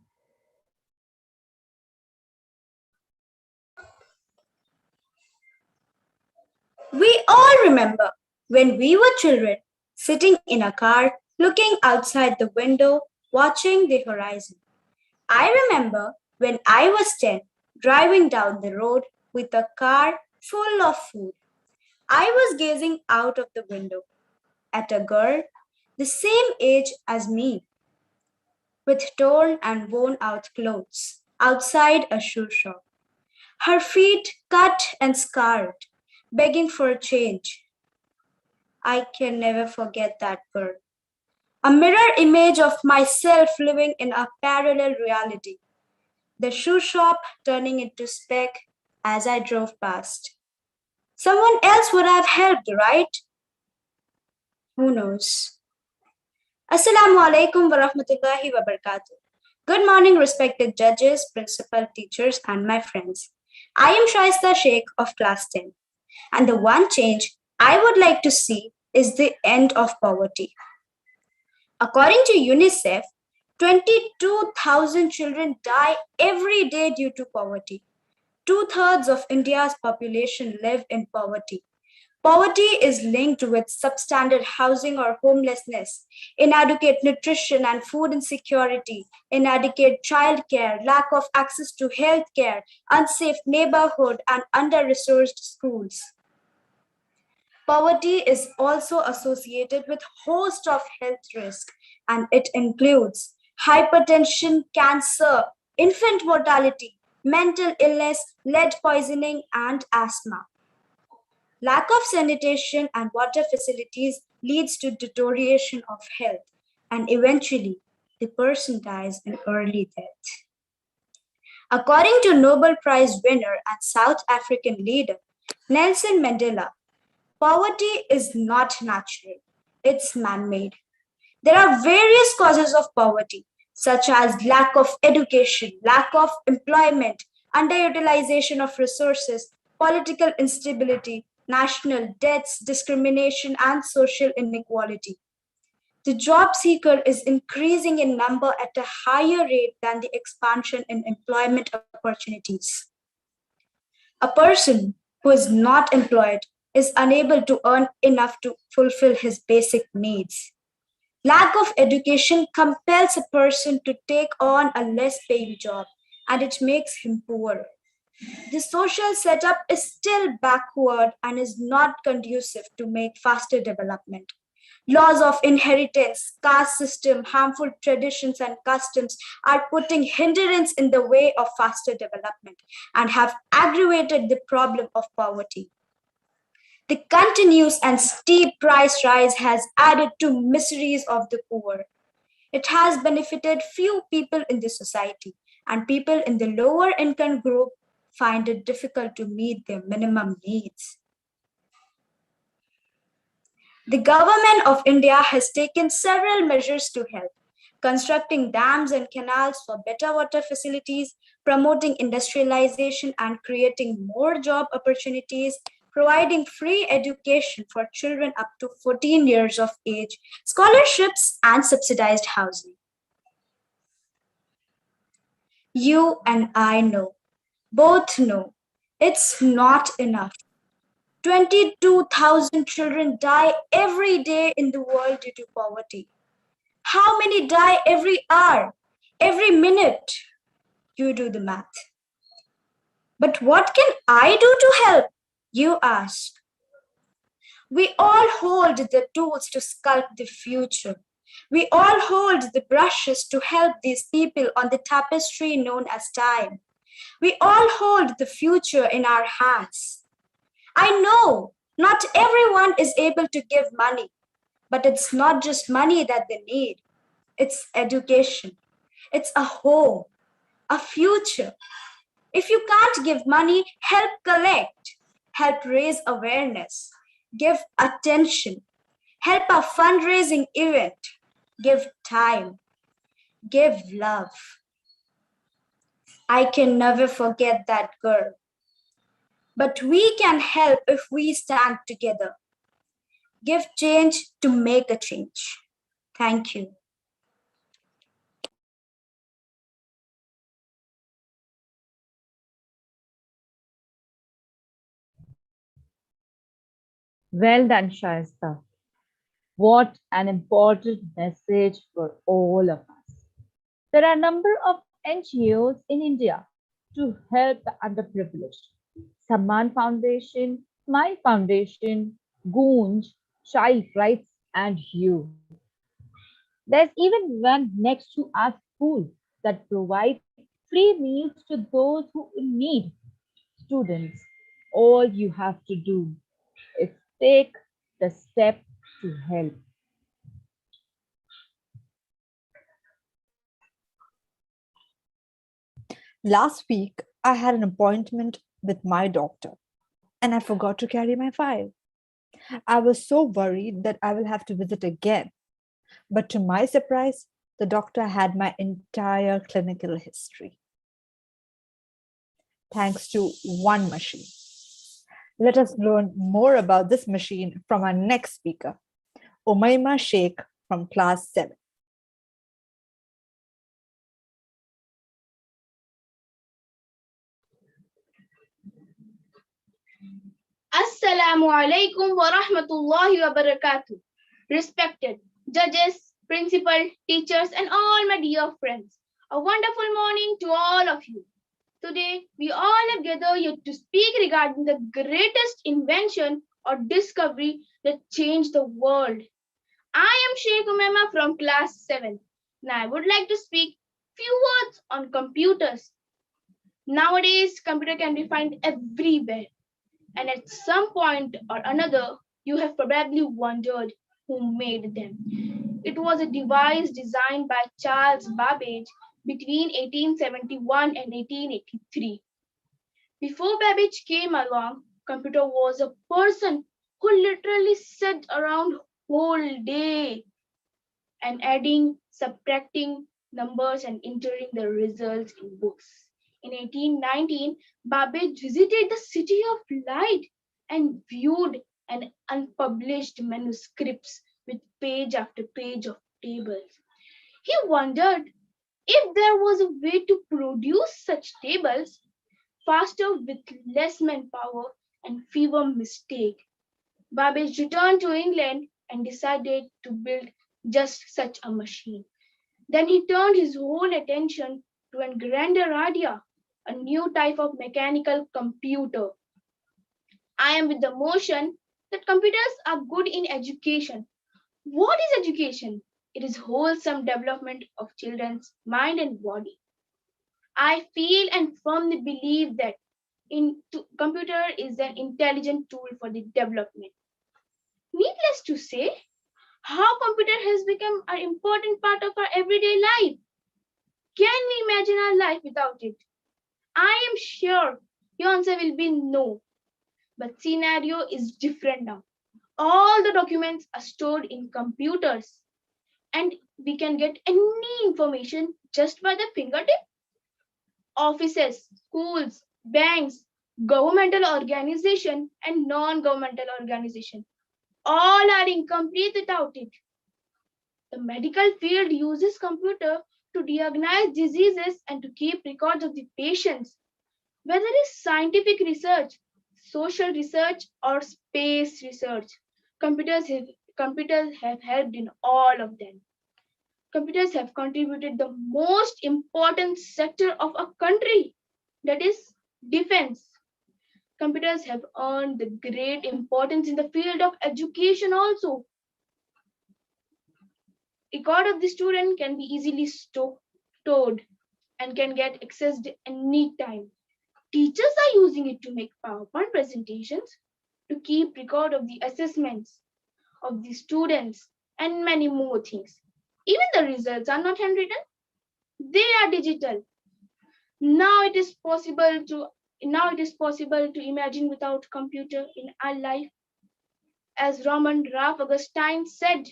We all remember when we were children sitting in a car, looking outside the window, watching the horizon. I remember when I was 10, driving down the road with a car full of food. I was gazing out of the window at a girl the same age as me, with torn and worn out clothes, outside a shoe shop. Her feet cut and scarred, begging for a change. I can never forget that girl. A mirror image of myself living in a parallel reality. the shoe shop turning into speck as I drove past. Someone else would have helped, right? Who knows? Assalamu alaikum wa rahmatullahi wa barakatuh. Good morning, respected judges, principal, teachers, and my friends. I am Shaista Sheikh of class 10, and the one change I would like to see is the end of poverty. According to UNICEF, 22,000 children die every day due to poverty. 2/3 of India's population live in poverty. Poverty is linked with substandard housing or homelessness, inadequate nutrition and food insecurity, inadequate childcare, lack of access to healthcare, unsafe neighborhood, and under-resourced schools. Poverty is also associated with a host of health risks, and it includes hypertension, cancer, infant mortality, mental illness, lead poisoning, and asthma. Lack of sanitation and water facilities leads to deterioration of health, and eventually the person dies in early death. According to Nobel Prize winner and South African leader Nelson Mandela, poverty is not natural, it's man-made. There are various causes of poverty, such as lack of education, lack of employment, underutilization of resources, political instability, national debts, discrimination, and social inequality. The job seeker is increasing in number at a higher rate than the expansion in employment opportunities. A person who is not employed is unable to earn enough to fulfill his basic needs. Lack of education compels a person to take on a less paying job, and it makes him poor. The social setup is still backward and is not conducive to make faster development. Laws of inheritance, caste system, harmful traditions and customs are putting hindrance in the way of faster development and have aggravated the problem of poverty. The continuous and steep price rise has added to miseries of the poor. It has benefited few people in the society, and people in the lower income group find it difficult to meet their minimum needs. The government of India has taken several measures to help, constructing dams and canals for better water facilities, promoting industrialization and creating more job opportunities, providing free education for children up to 14 years of age, scholarships, and subsidized housing. You and I know, both know, it's not enough. 22,000 children die every day in the world due to poverty. How many die every hour, every minute? You do the math. But what can I do to help? You ask. We all hold the tools to sculpt the future. We all hold the brushes to help these people on the tapestry known as time. We all hold the future in our hands. I know not everyone is able to give money, but it's not just money that they need. It's education. It's a home, a future. If you can't give money, help collect, help raise awareness, give attention, help a fundraising event, give time, give love. I can never forget that girl. But we can help if we stand together. Give change to make a change. Thank you. Well done, Shaista. What an important message for all of us. There are a number of NGOs in India to help the underprivileged. Samman Foundation, My Foundation, Goonj, Child Rights, and you. There's even one next to our school that provides free meals to those who in need. Students, all you have to do is take the step to help. Last week, I had an appointment with my doctor and I forgot to carry my file. I was so worried that I will have to visit again. But to my surprise, the doctor had my entire clinical history. Thanks to one machine. Let us learn more about this machine from our next speaker, Umaima Sheikh from class 7. Assalamu alaikum wa rahmatullahi wa barakatuh. Respected judges, principal, teachers, and all my dear friends, a wonderful morning to all of you. Today, we all have gathered here to speak regarding the greatest invention or discovery that changed the world. I am Sheikh Umaima from class 7, and I would like to speak few words on computers. Nowadays, computer can be found everywhere. And at some point or another, you have probably wondered who made them. It was a device designed by Charles Babbage between 1871 and 1883. Before Babbage came along, computer was a person who literally sat around whole day and adding, subtracting numbers and entering the results in books. In 1819, Babbage visited the City of Light and viewed an unpublished manuscripts with page after page of tables. He wondered if there was a way to produce such tables faster with less manpower and fewer mistakes. Babbage returned to England and decided to build just such a machine. Then he turned his whole attention to a grander idea, a new type of mechanical computer. I am with the motion that computers are good in education. What is education? It is wholesome development of children's mind and body. I feel and firmly believe that computer is an intelligent tool for the development. Needless to say, how computer has become an important part of our everyday life. Can we imagine our life without it? I am sure your answer will be no. But scenario is different now. All the documents are stored in computers and we can get any information just by the fingertip. Offices, schools, banks, governmental organization and non-governmental organization all are incomplete without it. The medical field uses computer to diagnose diseases and to keep records of the patients. Whether it's scientific research, social research, or space research, computers have helped in all of them. Computers have contributed the most important sector of a country, that is defense. Computers have earned the great importance in the field of education also. Record of the student can be easily stored and can get accessed anytime. Teachers are using it to make PowerPoint presentations, to keep record of the assessments of the students, and many more things. Even the results are not handwritten, they are digital. Now it is possible to imagine without computer in our life. As Roman Ralph Augustine said,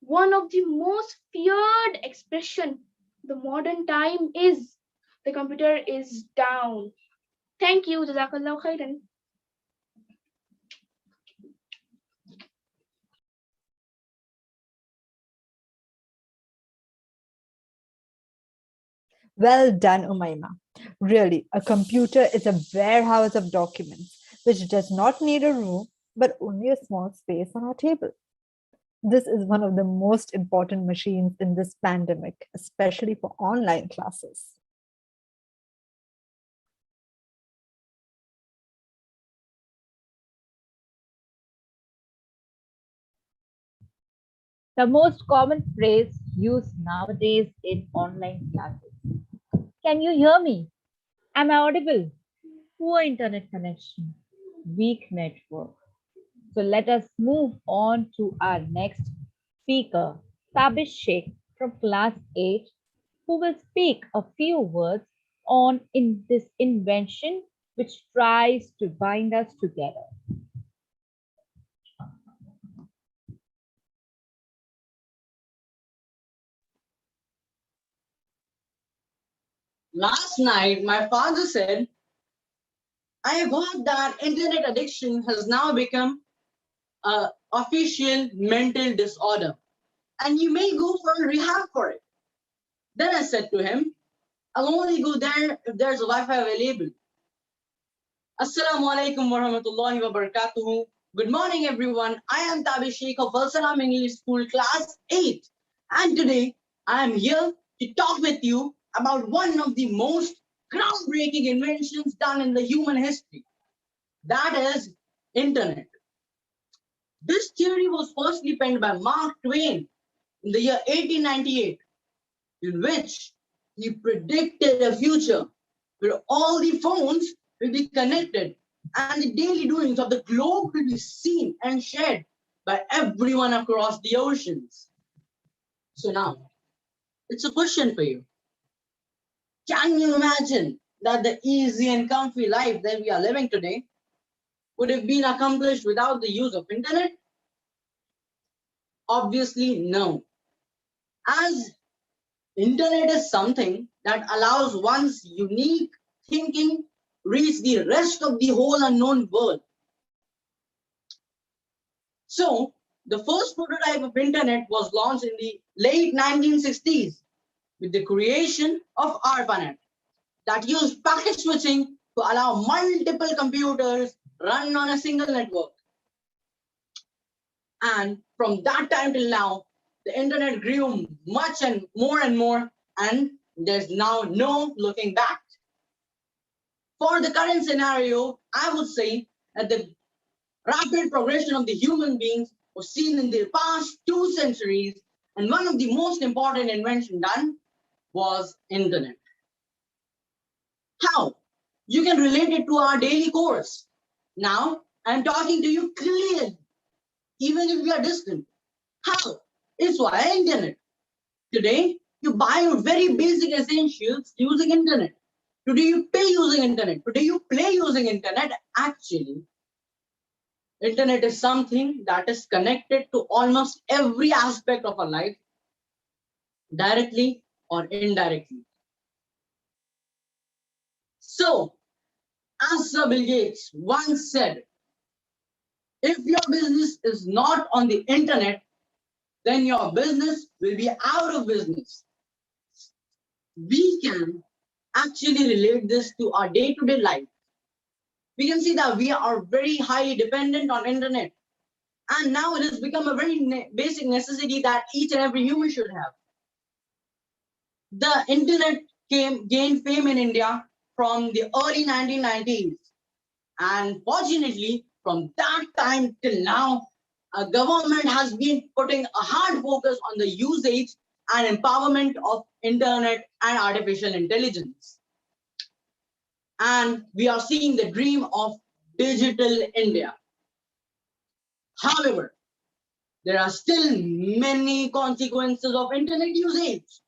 one of the most feared expression the modern time is the computer is down. Thank you. Jazakallah khairan. Well done, Umaima. Really, a computer is a warehouse of documents which does not need a room but only a small space on our table. This is one of the most important machines in this pandemic, especially for online classes. The most common phrase used nowadays in online classes. Can you hear me? Am I audible? Poor internet connection, weak network. So let us move on to our next speaker, Tabish Sheikh from class 8, who will speak a few words on in this invention which tries to bind us together. Last night, my father said, I have heard that internet addiction has now become an official mental disorder and you may go for a rehab for it. Then I said to him, I'll only go there if there's a Wi-Fi available. Assalamu alaikum warahmatullahi wabarakatuh. Good morning, everyone. I am Tabi Sheikh of Al-Salam English School, Class 8. And today, I am here to talk with you about one of the most groundbreaking inventions done in the human history. That is internet. This theory was firstly penned by Mark Twain in the year 1898, in which he predicted a future where all the phones will be connected and the daily doings of the globe will be seen and shared by everyone across the oceans. So now, it's a question for you. Can you imagine that the easy and comfy life that we are living today would have been accomplished without the use of internet? Obviously, no. As internet is something that allows one's unique thinking reach the rest of the whole unknown world. So, the first prototype of internet was launched in the late 1960s with the creation of ARPANET that used packet switching to allow multiple computers run on a single network. And from that time till now, the internet grew much and more, and there's now no looking back. For the current scenario, I would say that the rapid progression of the human beings was seen in the past 2 centuries, and one of the most important inventions done was internet. How? You can relate it to our daily course. Now, I'm talking to you clearly, even if we are distant. How? It's via internet. Today, you buy your very basic essentials using internet. Today, you pay using internet. Today, you play using internet. Actually, internet is something that is connected to almost every aspect of our life, directly or indirectly. So, as Sir Bill Gates once said, if your business is not on the internet, then your business will be out of business. We can actually relate this to our day-to-day life. We can see that we are very highly dependent on internet. And now it has become a very basic necessity that each and every human should have. The internet gained fame in India from the early 1990s. And fortunately, from that time till now, a government has been putting a hard focus on the usage and empowerment of internet and artificial intelligence. And we are seeing the dream of digital India. However, there are still many consequences of internet usage.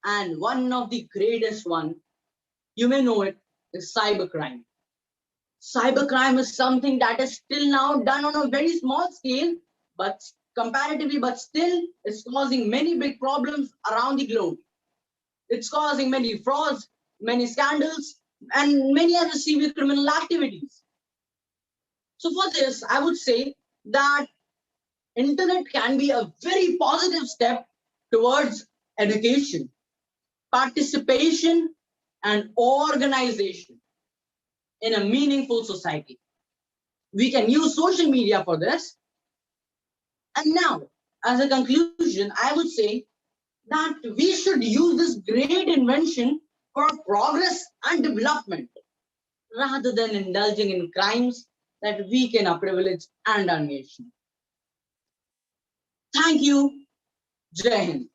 And one of the greatest one, you may know it, is cybercrime. Cybercrime is something that is still now done on a very small scale, but comparatively, but still is causing many big problems around the globe. It's causing many frauds, many scandals, and many other severe criminal activities. So for this, I would say that internet can be a very positive step towards education, participation, and organization in a meaningful society. We can use social media for this. And now, as a conclusion, I would say that we should use this great invention for progress and development rather than indulging in crimes that weaken our privilege and our nation. Thank you. Jai Hind.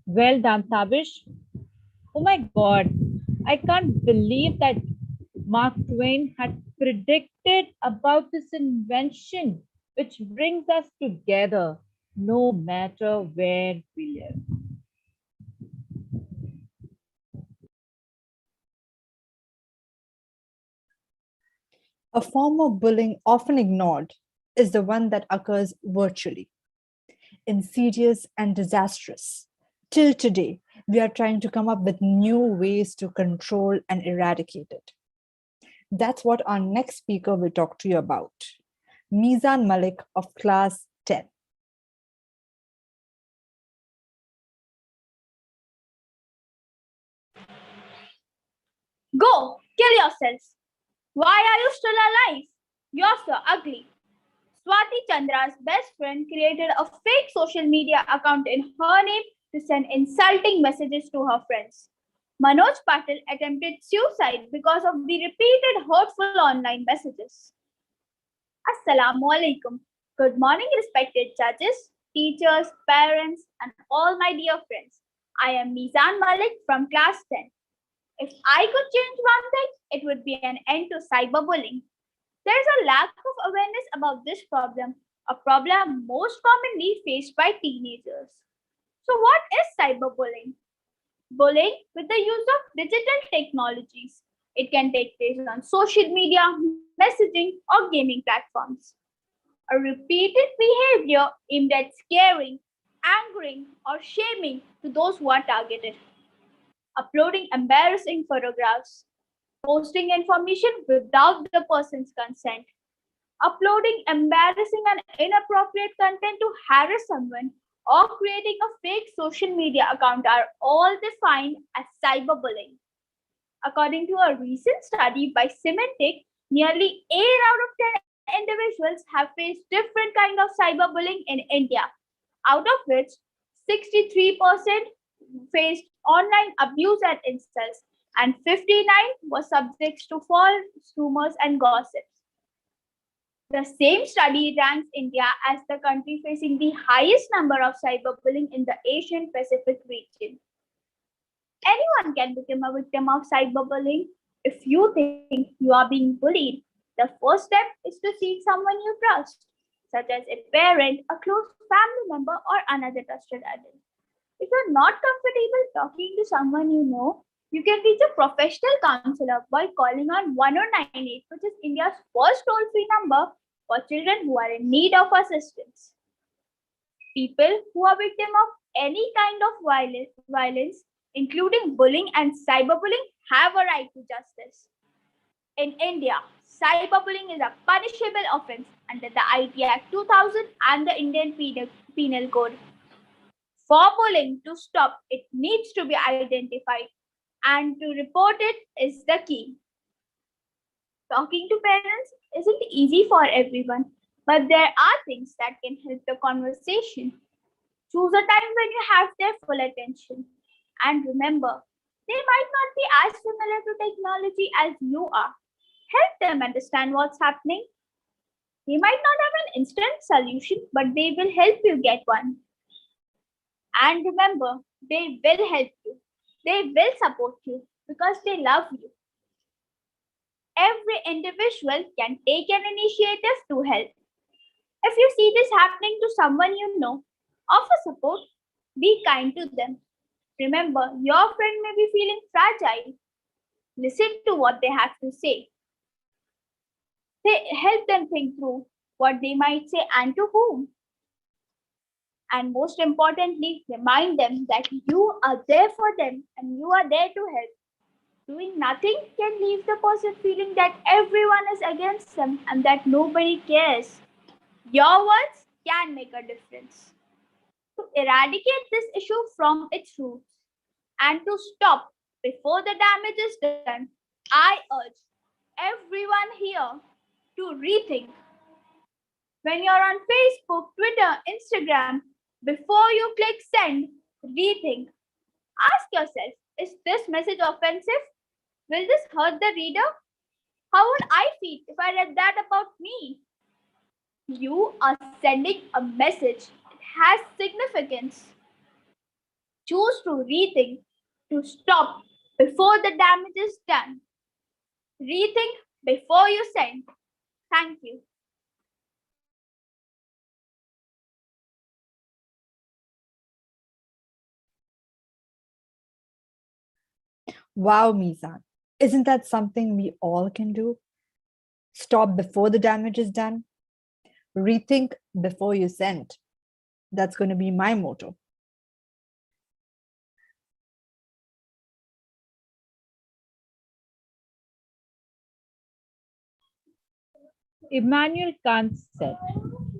Well done, Tabish. Oh my God, I can't believe that Mark Twain had predicted about this invention which brings us together no matter where we live. A form of bullying often ignored is the one that occurs virtually, insidious and disastrous. Till today, we are trying to come up with new ways to control and eradicate it. That's what our next speaker will talk to you about. Mizan Malik of class 10. Go, kill yourself. Why are you still alive? You're so ugly. Swati Chandra's best friend created a fake social media account in her name to send insulting messages to her friends. Manoj Patil attempted suicide because of the repeated hurtful online messages. Assalamu alaikum. Good morning, respected judges, teachers, parents, and all my dear friends. I am Mizan Malik from class 10. If I could change one thing, it would be an end to cyberbullying. There is a lack of awareness about this problem, a problem most commonly faced by teenagers. So, what is cyberbullying? Bullying with the use of digital technologies. It can take place on social media, messaging, or gaming platforms. A repeated behavior aimed at scaring, angering, or shaming to those who are targeted. Uploading embarrassing photographs, posting information without the person's consent, uploading embarrassing and inappropriate content to harass someone, or creating a fake social media account are all defined as cyberbullying. According to a recent study by Symantec, nearly 8 out of 10 individuals have faced different kinds of cyberbullying in India, out of which 63% faced online abuse and insults, and 59 were subjects to false rumors and gossips. The same study ranks India as the country facing the highest number of cyberbullying in the Asian Pacific region. Anyone can become a victim of cyberbullying. If you think you are being bullied, the first step is to seek someone you trust, such as a parent, a close family member, or another trusted adult. If you're not comfortable talking to someone you know, you can reach a professional counselor by calling on 1098, which is India's first toll-free number for children who are in need of assistance. People who are victim of any kind of violence, including bullying and cyberbullying, have a right to justice. In India, cyberbullying is a punishable offense under the IT Act 2000 and the Indian Penal Code. For bullying to stop, it needs to be identified, and to report it is the key. Talking to parents isn't easy for everyone, but there are things that can help the conversation. Choose a time when you have their full attention. And remember, they might not be as familiar to technology as you are. Help them understand what's happening. They might not have an instant solution, but they will help you get one. And remember, they will help you. They will support you because they love you. Every individual can take an initiative to help. If you see this happening to someone you know, offer support, be kind to them. Remember, your friend may be feeling fragile. Listen to what they have to say. Help them think through what they might say and to whom. And most importantly, remind them that you are there for them and you are there to help. Doing nothing can leave the person feeling that everyone is against them and that nobody cares. Your words can make a difference. To eradicate this issue from its roots and to stop before the damage is done, I urge everyone here to rethink. When you're on Facebook, Twitter, Instagram, before you click send, rethink. Ask yourself, is this message offensive? Will this hurt the reader? How would I feel if I read that about me? You are sending a message. It has significance. Choose to rethink, to stop before the damage is done. Rethink before you send. Thank you. Wow, Mizan. Isn't that something we all can do? Stop before the damage is done. Rethink before you send. That's going to be my motto. Immanuel Kant said,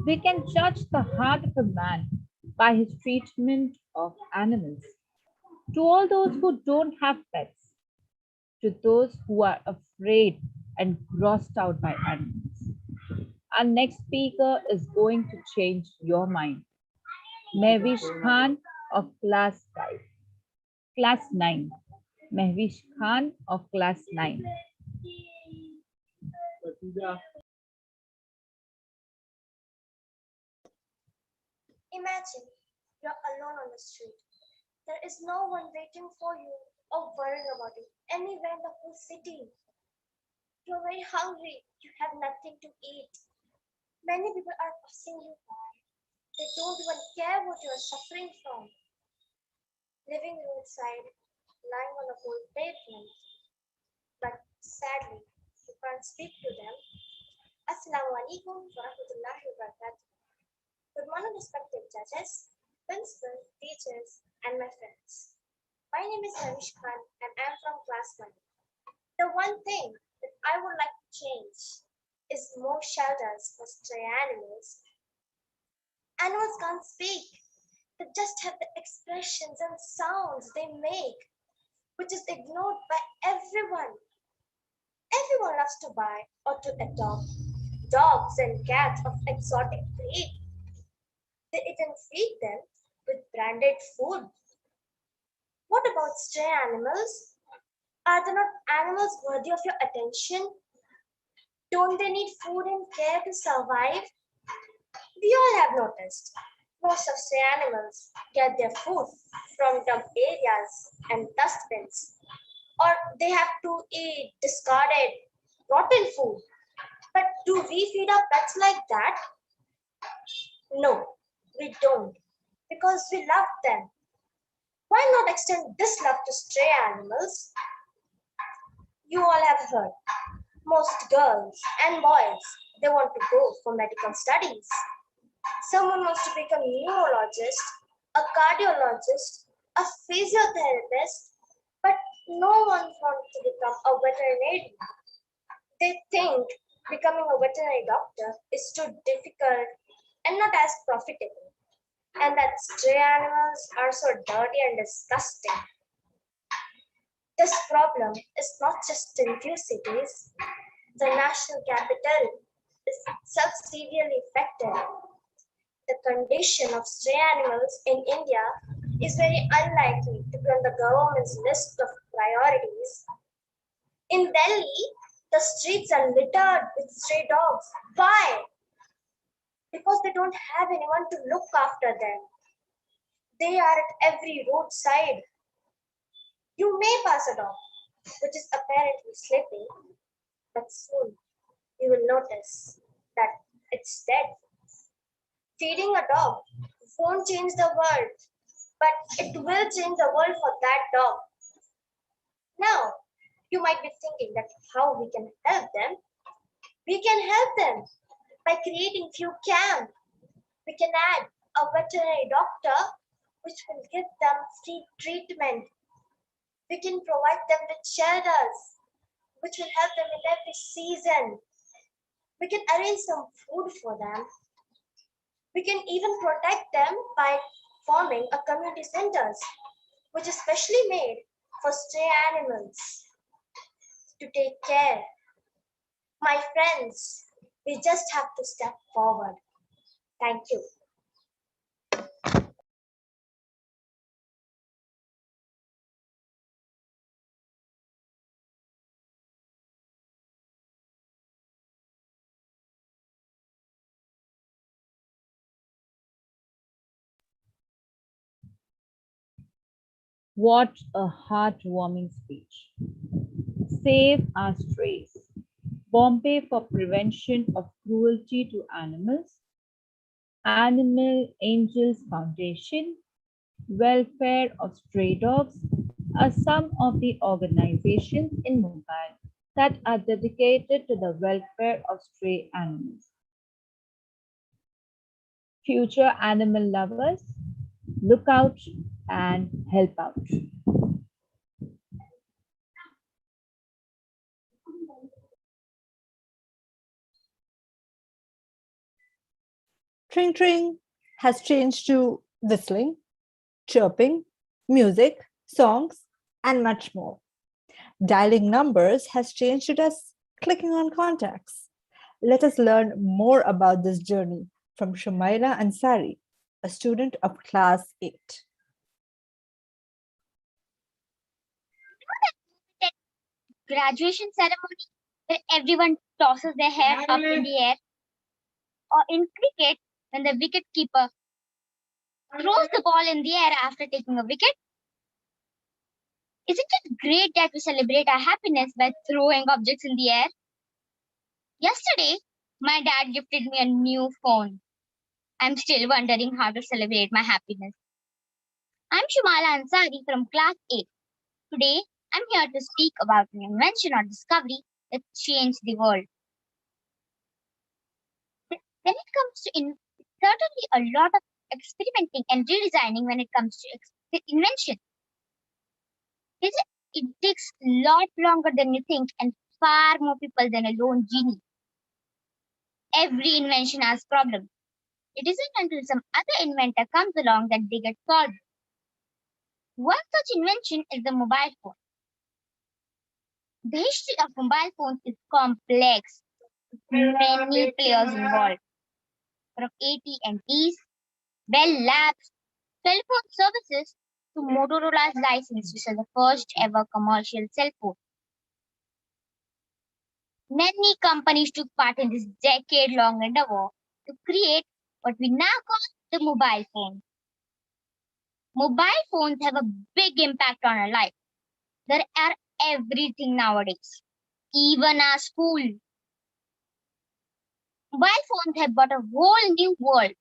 "We can judge the heart of a man by his treatment of animals." To all those who don't have pets, to those who are afraid and grossed out by animals, our next speaker is going to change your mind. Mehwish Khan of class 9. Mehwish Khan of class 9. Imagine you're alone on the street. There is no one waiting for you or worrying about you anywhere in the whole city. You're very hungry. You have nothing to eat. Many people are passing you by. They don't even care what you are suffering from. Living roadside, lying on a cold pavement. But sadly, you can't speak to them. Assalamu alaikum wa rahmatullahi wa barakatuh. Good morning, respected judges, principals, teachers, and my friends. My name is Ravish Khan, and I'm from class 9. The one thing that I would like to change is more shelters for stray animals. Animals can't speak. They just have the expressions and sounds they make, which is ignored by everyone. Everyone loves to buy or to adopt dogs and cats of exotic breed. They even feed them with branded food. What about stray animals? Are they not animals worthy of your attention? Don't they need food and care to survive? We all have noticed most of stray animals get their food from dump areas and dustbins, or they have to eat discarded, rotten food. But do we feed our pets like that? No, we don't, because we love them. Why not extend this love to stray animals? You all have heard, most girls and boys, they want to go for medical studies. Someone wants to become a neurologist, a cardiologist, a physiotherapist, but no one wants to become a veterinarian. They think becoming a veterinary doctor is too difficult and not as profitable, and that stray animals are so dirty and disgusting. This problem is not just in few cities. The national capital is itself severely affected. The condition of stray animals in India is very unlikely to be on the government's list of priorities. In Delhi, the streets are littered with stray dogs. Why? Because they don't have anyone to look after them. They are at every roadside. You may pass a dog, which is apparently sleeping, but soon you will notice that it's dead. Feeding a dog won't change the world, but it will change the world for that dog. Now, you might be thinking that how we can help them. We can help them by creating few camps. We can add a veterinary doctor, which will give them free treatment. We can provide them with shelters, which will help them in every season. We can arrange some food for them. We can even protect them by forming a community centers, which is specially made for stray animals to take care. My friends, we just have to step forward. Thank you. What a heartwarming speech. Save our strays. Bombay for Prevention of Cruelty to Animals. Animal Angels Foundation. Welfare of Stray Dogs. are some of the organizations in Mumbai that are dedicated to the welfare of stray animals. Future animal lovers, look out and help out. Tring tring has changed to whistling, chirping, music, songs, and much more. Dialing numbers has changed to us clicking on contacts. Let us learn more about this journey from Shumaila Ansari, a student of class 8. That graduation ceremony where everyone tosses their hair up in the air, or in cricket when the wicket keeper throws the ball in the air after taking a wicket. Isn't it great that we celebrate our happiness by throwing objects in the air? Yesterday, my dad gifted me a new phone. I'm still wondering how to celebrate my happiness. I'm Shumala Ansari from class 8. Today, I'm here to speak about an invention or discovery that changed the world. When it comes to certainly a lot of experimenting and redesigning when it comes to invention. It, it takes a lot longer than you think and far more people than a lone genie. Every invention has problems. It isn't until some other inventor comes along that they get solved. One such invention is the mobile phone. The history of mobile phones is complex, with many players involved, from AT&T's, Bell Labs, telephone services to Motorola's license to sell the first ever commercial cell phone. Many companies took part in this decade-long endeavor to create what we now call the mobile phone. Mobile phones have a big impact on our life. They are everything nowadays, even our school. Mobile phones have brought a whole new world,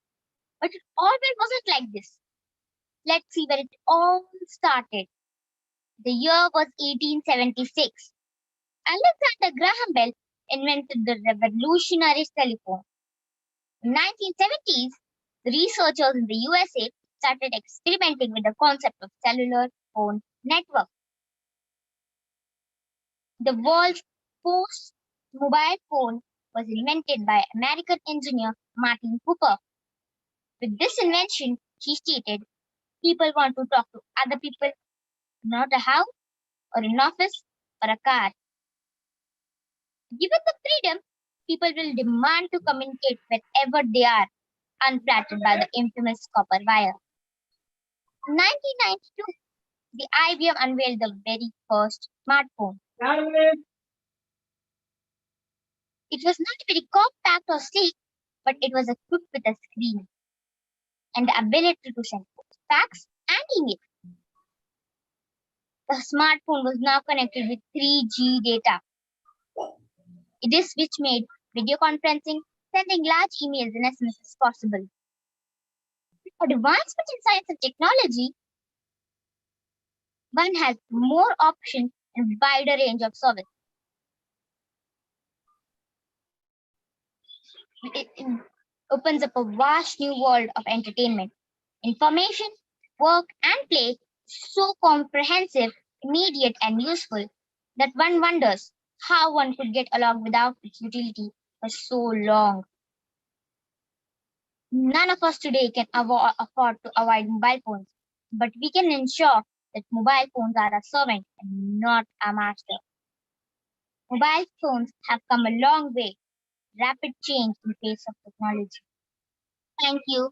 but it always wasn't like this. Let's see where it all started. The year was 1876. Alexander Graham Bell invented the revolutionary telephone. In 1970s, the researchers in the USA started experimenting with the concept of cellular phone network. The world's first mobile phone was invented by American engineer Martin Cooper. With this invention, he stated, people want to talk to other people, not a house or an office or a car. Given the freedom, people will demand to communicate wherever they are, unflattered by the infamous copper wire. In 1992, the IBM unveiled the very first smartphone. It was not very compact or sleek, but it was equipped with a screen and the ability to send fax and email. The smartphone was now connected with 3G data. It is which made video conferencing, sending large emails and SMSs possible. Advancement in science and technology, one has more options and wider range of service. It opens up a vast new world of entertainment, information, work, and play so comprehensive, immediate, and useful that one wonders how one could get along without its utility for so long. None of us today can afford to avoid mobile phones, but we can ensure that mobile phones are a servant and not a master. Mobile phones have come a long way, rapid change in pace of technology. Thank you.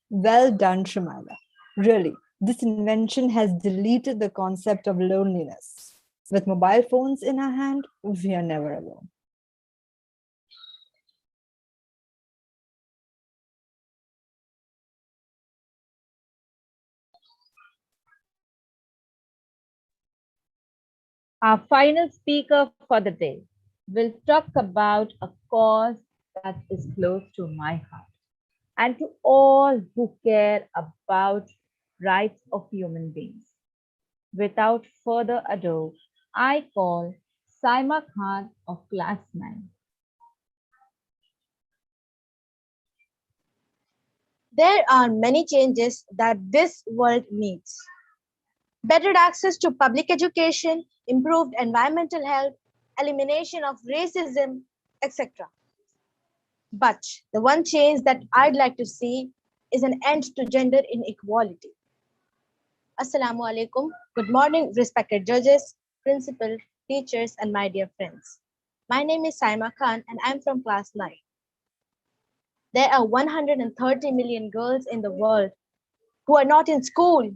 Well done, Shumala. Really, this invention has deleted the concept of loneliness. With mobile phones in our hand, we are never alone. Our final speaker for the day will talk about a cause that is close to my heart and to all who care about rights of human beings. Without further ado, I call Saima Khan of Class 9. There are many changes that this world needs. Better access to public education, improved environmental health, elimination of racism, etc. But the one change that I'd like to see is an end to gender inequality. Assalamu alaikum. Good morning, respected judges, principal, teachers, and my dear friends. My name is Saima Khan, and I'm from class 9. There are 130 million girls in the world who are not in school.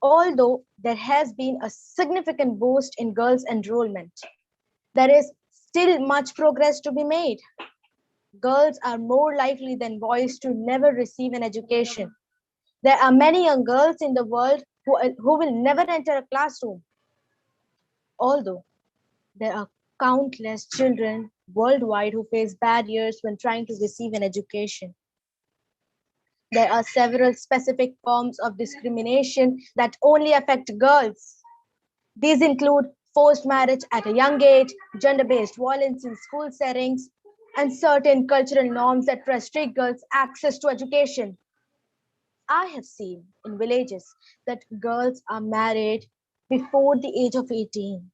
Although there has been a significant boost in girls' enrollment, there is still much progress to be made. Girls are more likely than boys to never receive an education. There are many young girls in the world who will never enter a classroom. Although there are countless children worldwide who face barriers when trying to receive an education. There are several specific forms of discrimination that only affect girls. These include forced marriage at a young age, gender-based violence in school settings, and certain cultural norms that restrict girls' access to education. I have seen in villages that girls are married before the age of 18.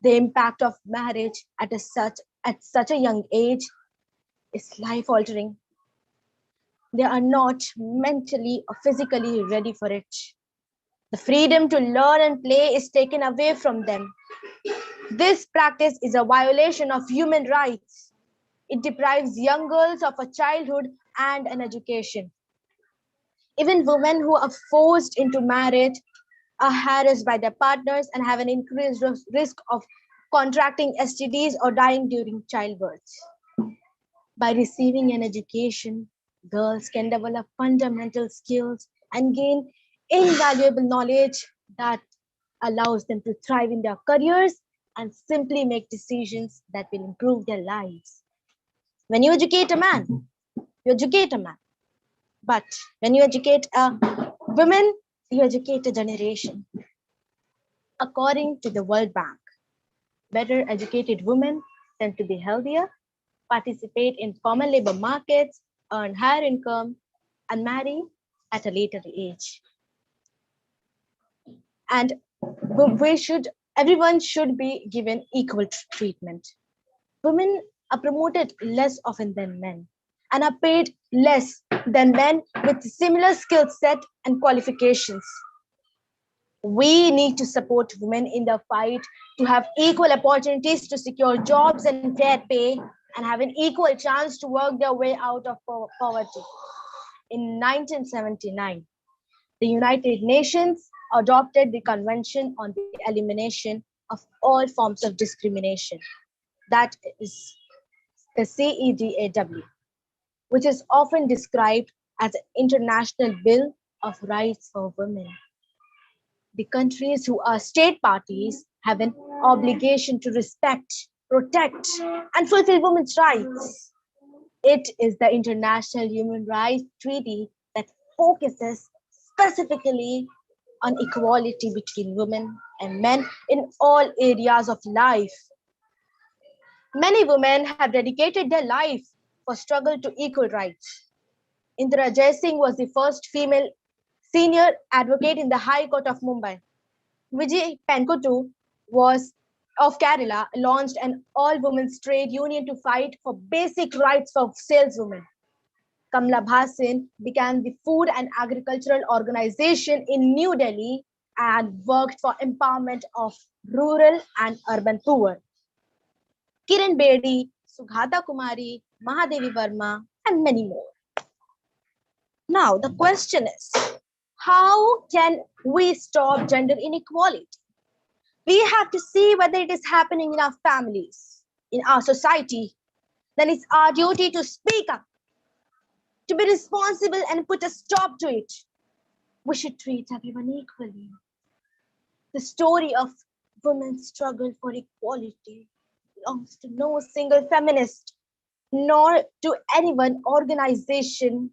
The impact of marriage at such a young age is life-altering. They are not mentally or physically ready for it. The freedom to learn and play is taken away from them. This practice is a violation of human rights. It deprives young girls of a childhood and an education. Even women who are forced into marriage are harassed by their partners and have an increased risk of contracting STDs or dying during childbirth. By receiving an education, girls can develop fundamental skills and gain invaluable knowledge that allows them to thrive in their careers and simply make decisions that will improve their lives. When you educate a man, you educate a man. But when you educate a woman, you educate a generation. According to the World Bank, better educated women tend to be healthier, participate in common labor markets, earn higher income, and marry at a later age. And everyone should be given equal treatment. Women are promoted less often than men and are paid less than men with similar skill set and qualifications. We need to support women in the fight to have equal opportunities to secure jobs and fair pay and have an equal chance to work their way out of poverty. In 1979, the United Nations adopted the Convention on the Elimination of All Forms of Discrimination, that is the CEDAW, which is often described as an international bill of rights for women. The countries who are state parties have an obligation to respect, protect, and fulfill women's rights. It is the International Human Rights Treaty that focuses specifically on equality between women and men in all areas of life. Many women have dedicated their life for struggle to equal rights. Indira Jaising was the first female senior advocate in the High Court of Mumbai. Vijay Penkotu was of Kerala launched an all-women's trade union to fight for basic rights for saleswomen. Kamla Bhasin began the Food and Agricultural Organization in New Delhi and worked for empowerment of rural and urban poor. Kiran Bedi, Sugata Kumari, Mahadevi Verma, and many more. Now, the question is, how can we stop gender inequality? We have to see whether it is happening in our families, in our society. Then it's our duty to speak up, to be responsible and put a stop to it. We should treat everyone equally. The story of women's struggle for equality belongs to no single feminist, nor to any one organization,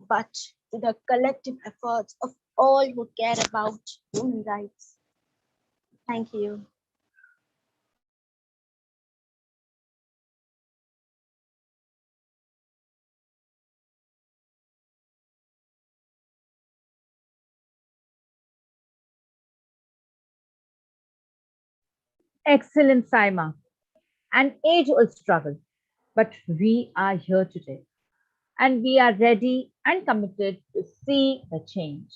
but to the collective efforts of all who care about human rights. Thank you. Excellent, Saima. An age-old struggle, but we are here today, and we are ready and committed to see the change.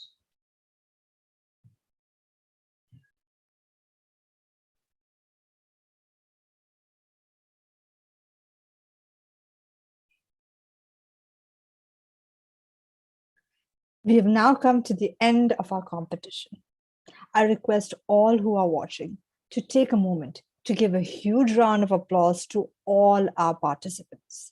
We have now come to the end of our competition. I request all who are watching to take a moment to give a huge round of applause to all our participants,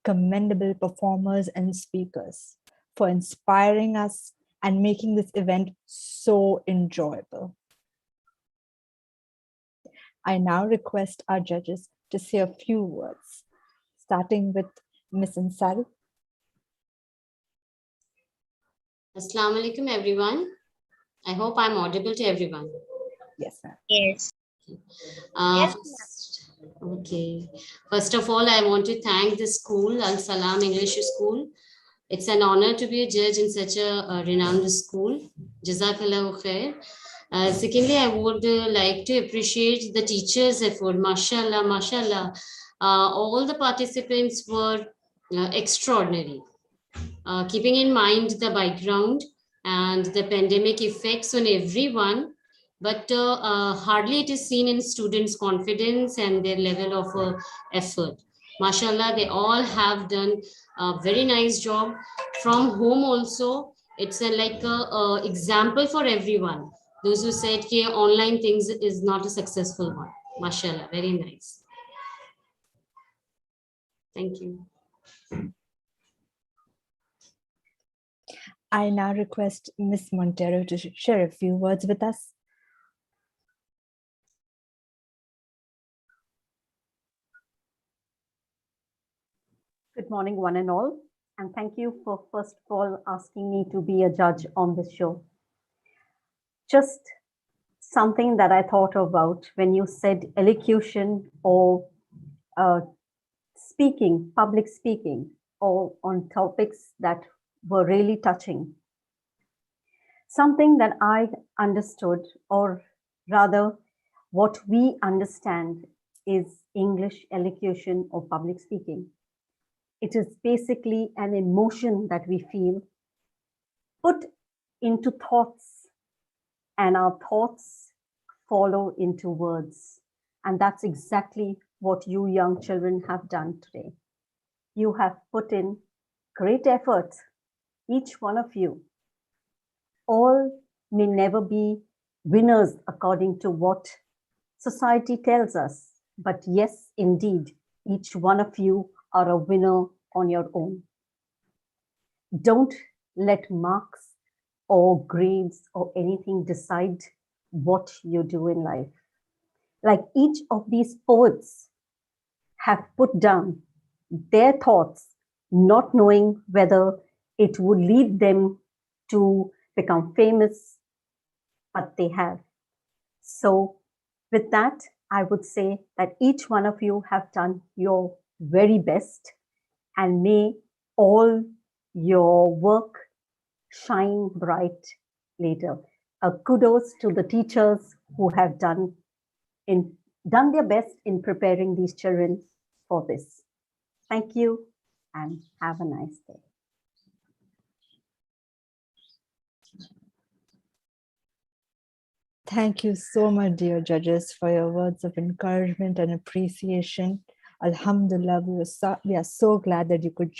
commendable performers and speakers, for inspiring us and making this event so enjoyable. I now request our judges to say a few words, starting with Ms. Ansari. Assalamu alaikum, everyone. I hope I'm audible to everyone. Yes, ma'am. Yes. Okay. First of all, I want to thank the school, Al Salam English School. It's an honor to be a judge in such a renowned school. Jazakallahu khair. Secondly, I would like to appreciate the teachers' effort. Mashallah, mashallah. All the participants were extraordinary. Keeping in mind the background and the pandemic effects on everyone, but hardly it is seen in students' confidence and their level of effort. Mashallah, they all have done a very nice job. From home also, it's like a example for everyone. Those who said कि online things is not a successful one. Mashallah, very nice. Thank you. I now request Ms. Montero to share a few words with us. Good morning, one and all, and thank you for first of all asking me to be a judge on this show. Just something that I thought about when you said elocution or speaking, public speaking, or on topics that were really touching. Something that I understood, or rather what we understand, is English elocution or public speaking. It is basically an emotion that we feel put into thoughts, and our thoughts follow into words. And that's exactly what you young children have done today. You have put in great effort, each one of you. All may never be winners according to what society tells us, but yes, indeed, each one of you are a winner on your own. Don't let marks or grades or anything decide what you do in life. Like each of these poets have put down their thoughts, not knowing whether it would lead them to become famous, but they have. So with that, I would say that each one of you have done your very best, and may all your work shine bright later. Kudos to the teachers who have done their best in preparing these children for this. Thank you and have a nice day. Thank you so much, dear judges, for your words of encouragement and appreciation. Alhamdulillah, we are so glad that you could join.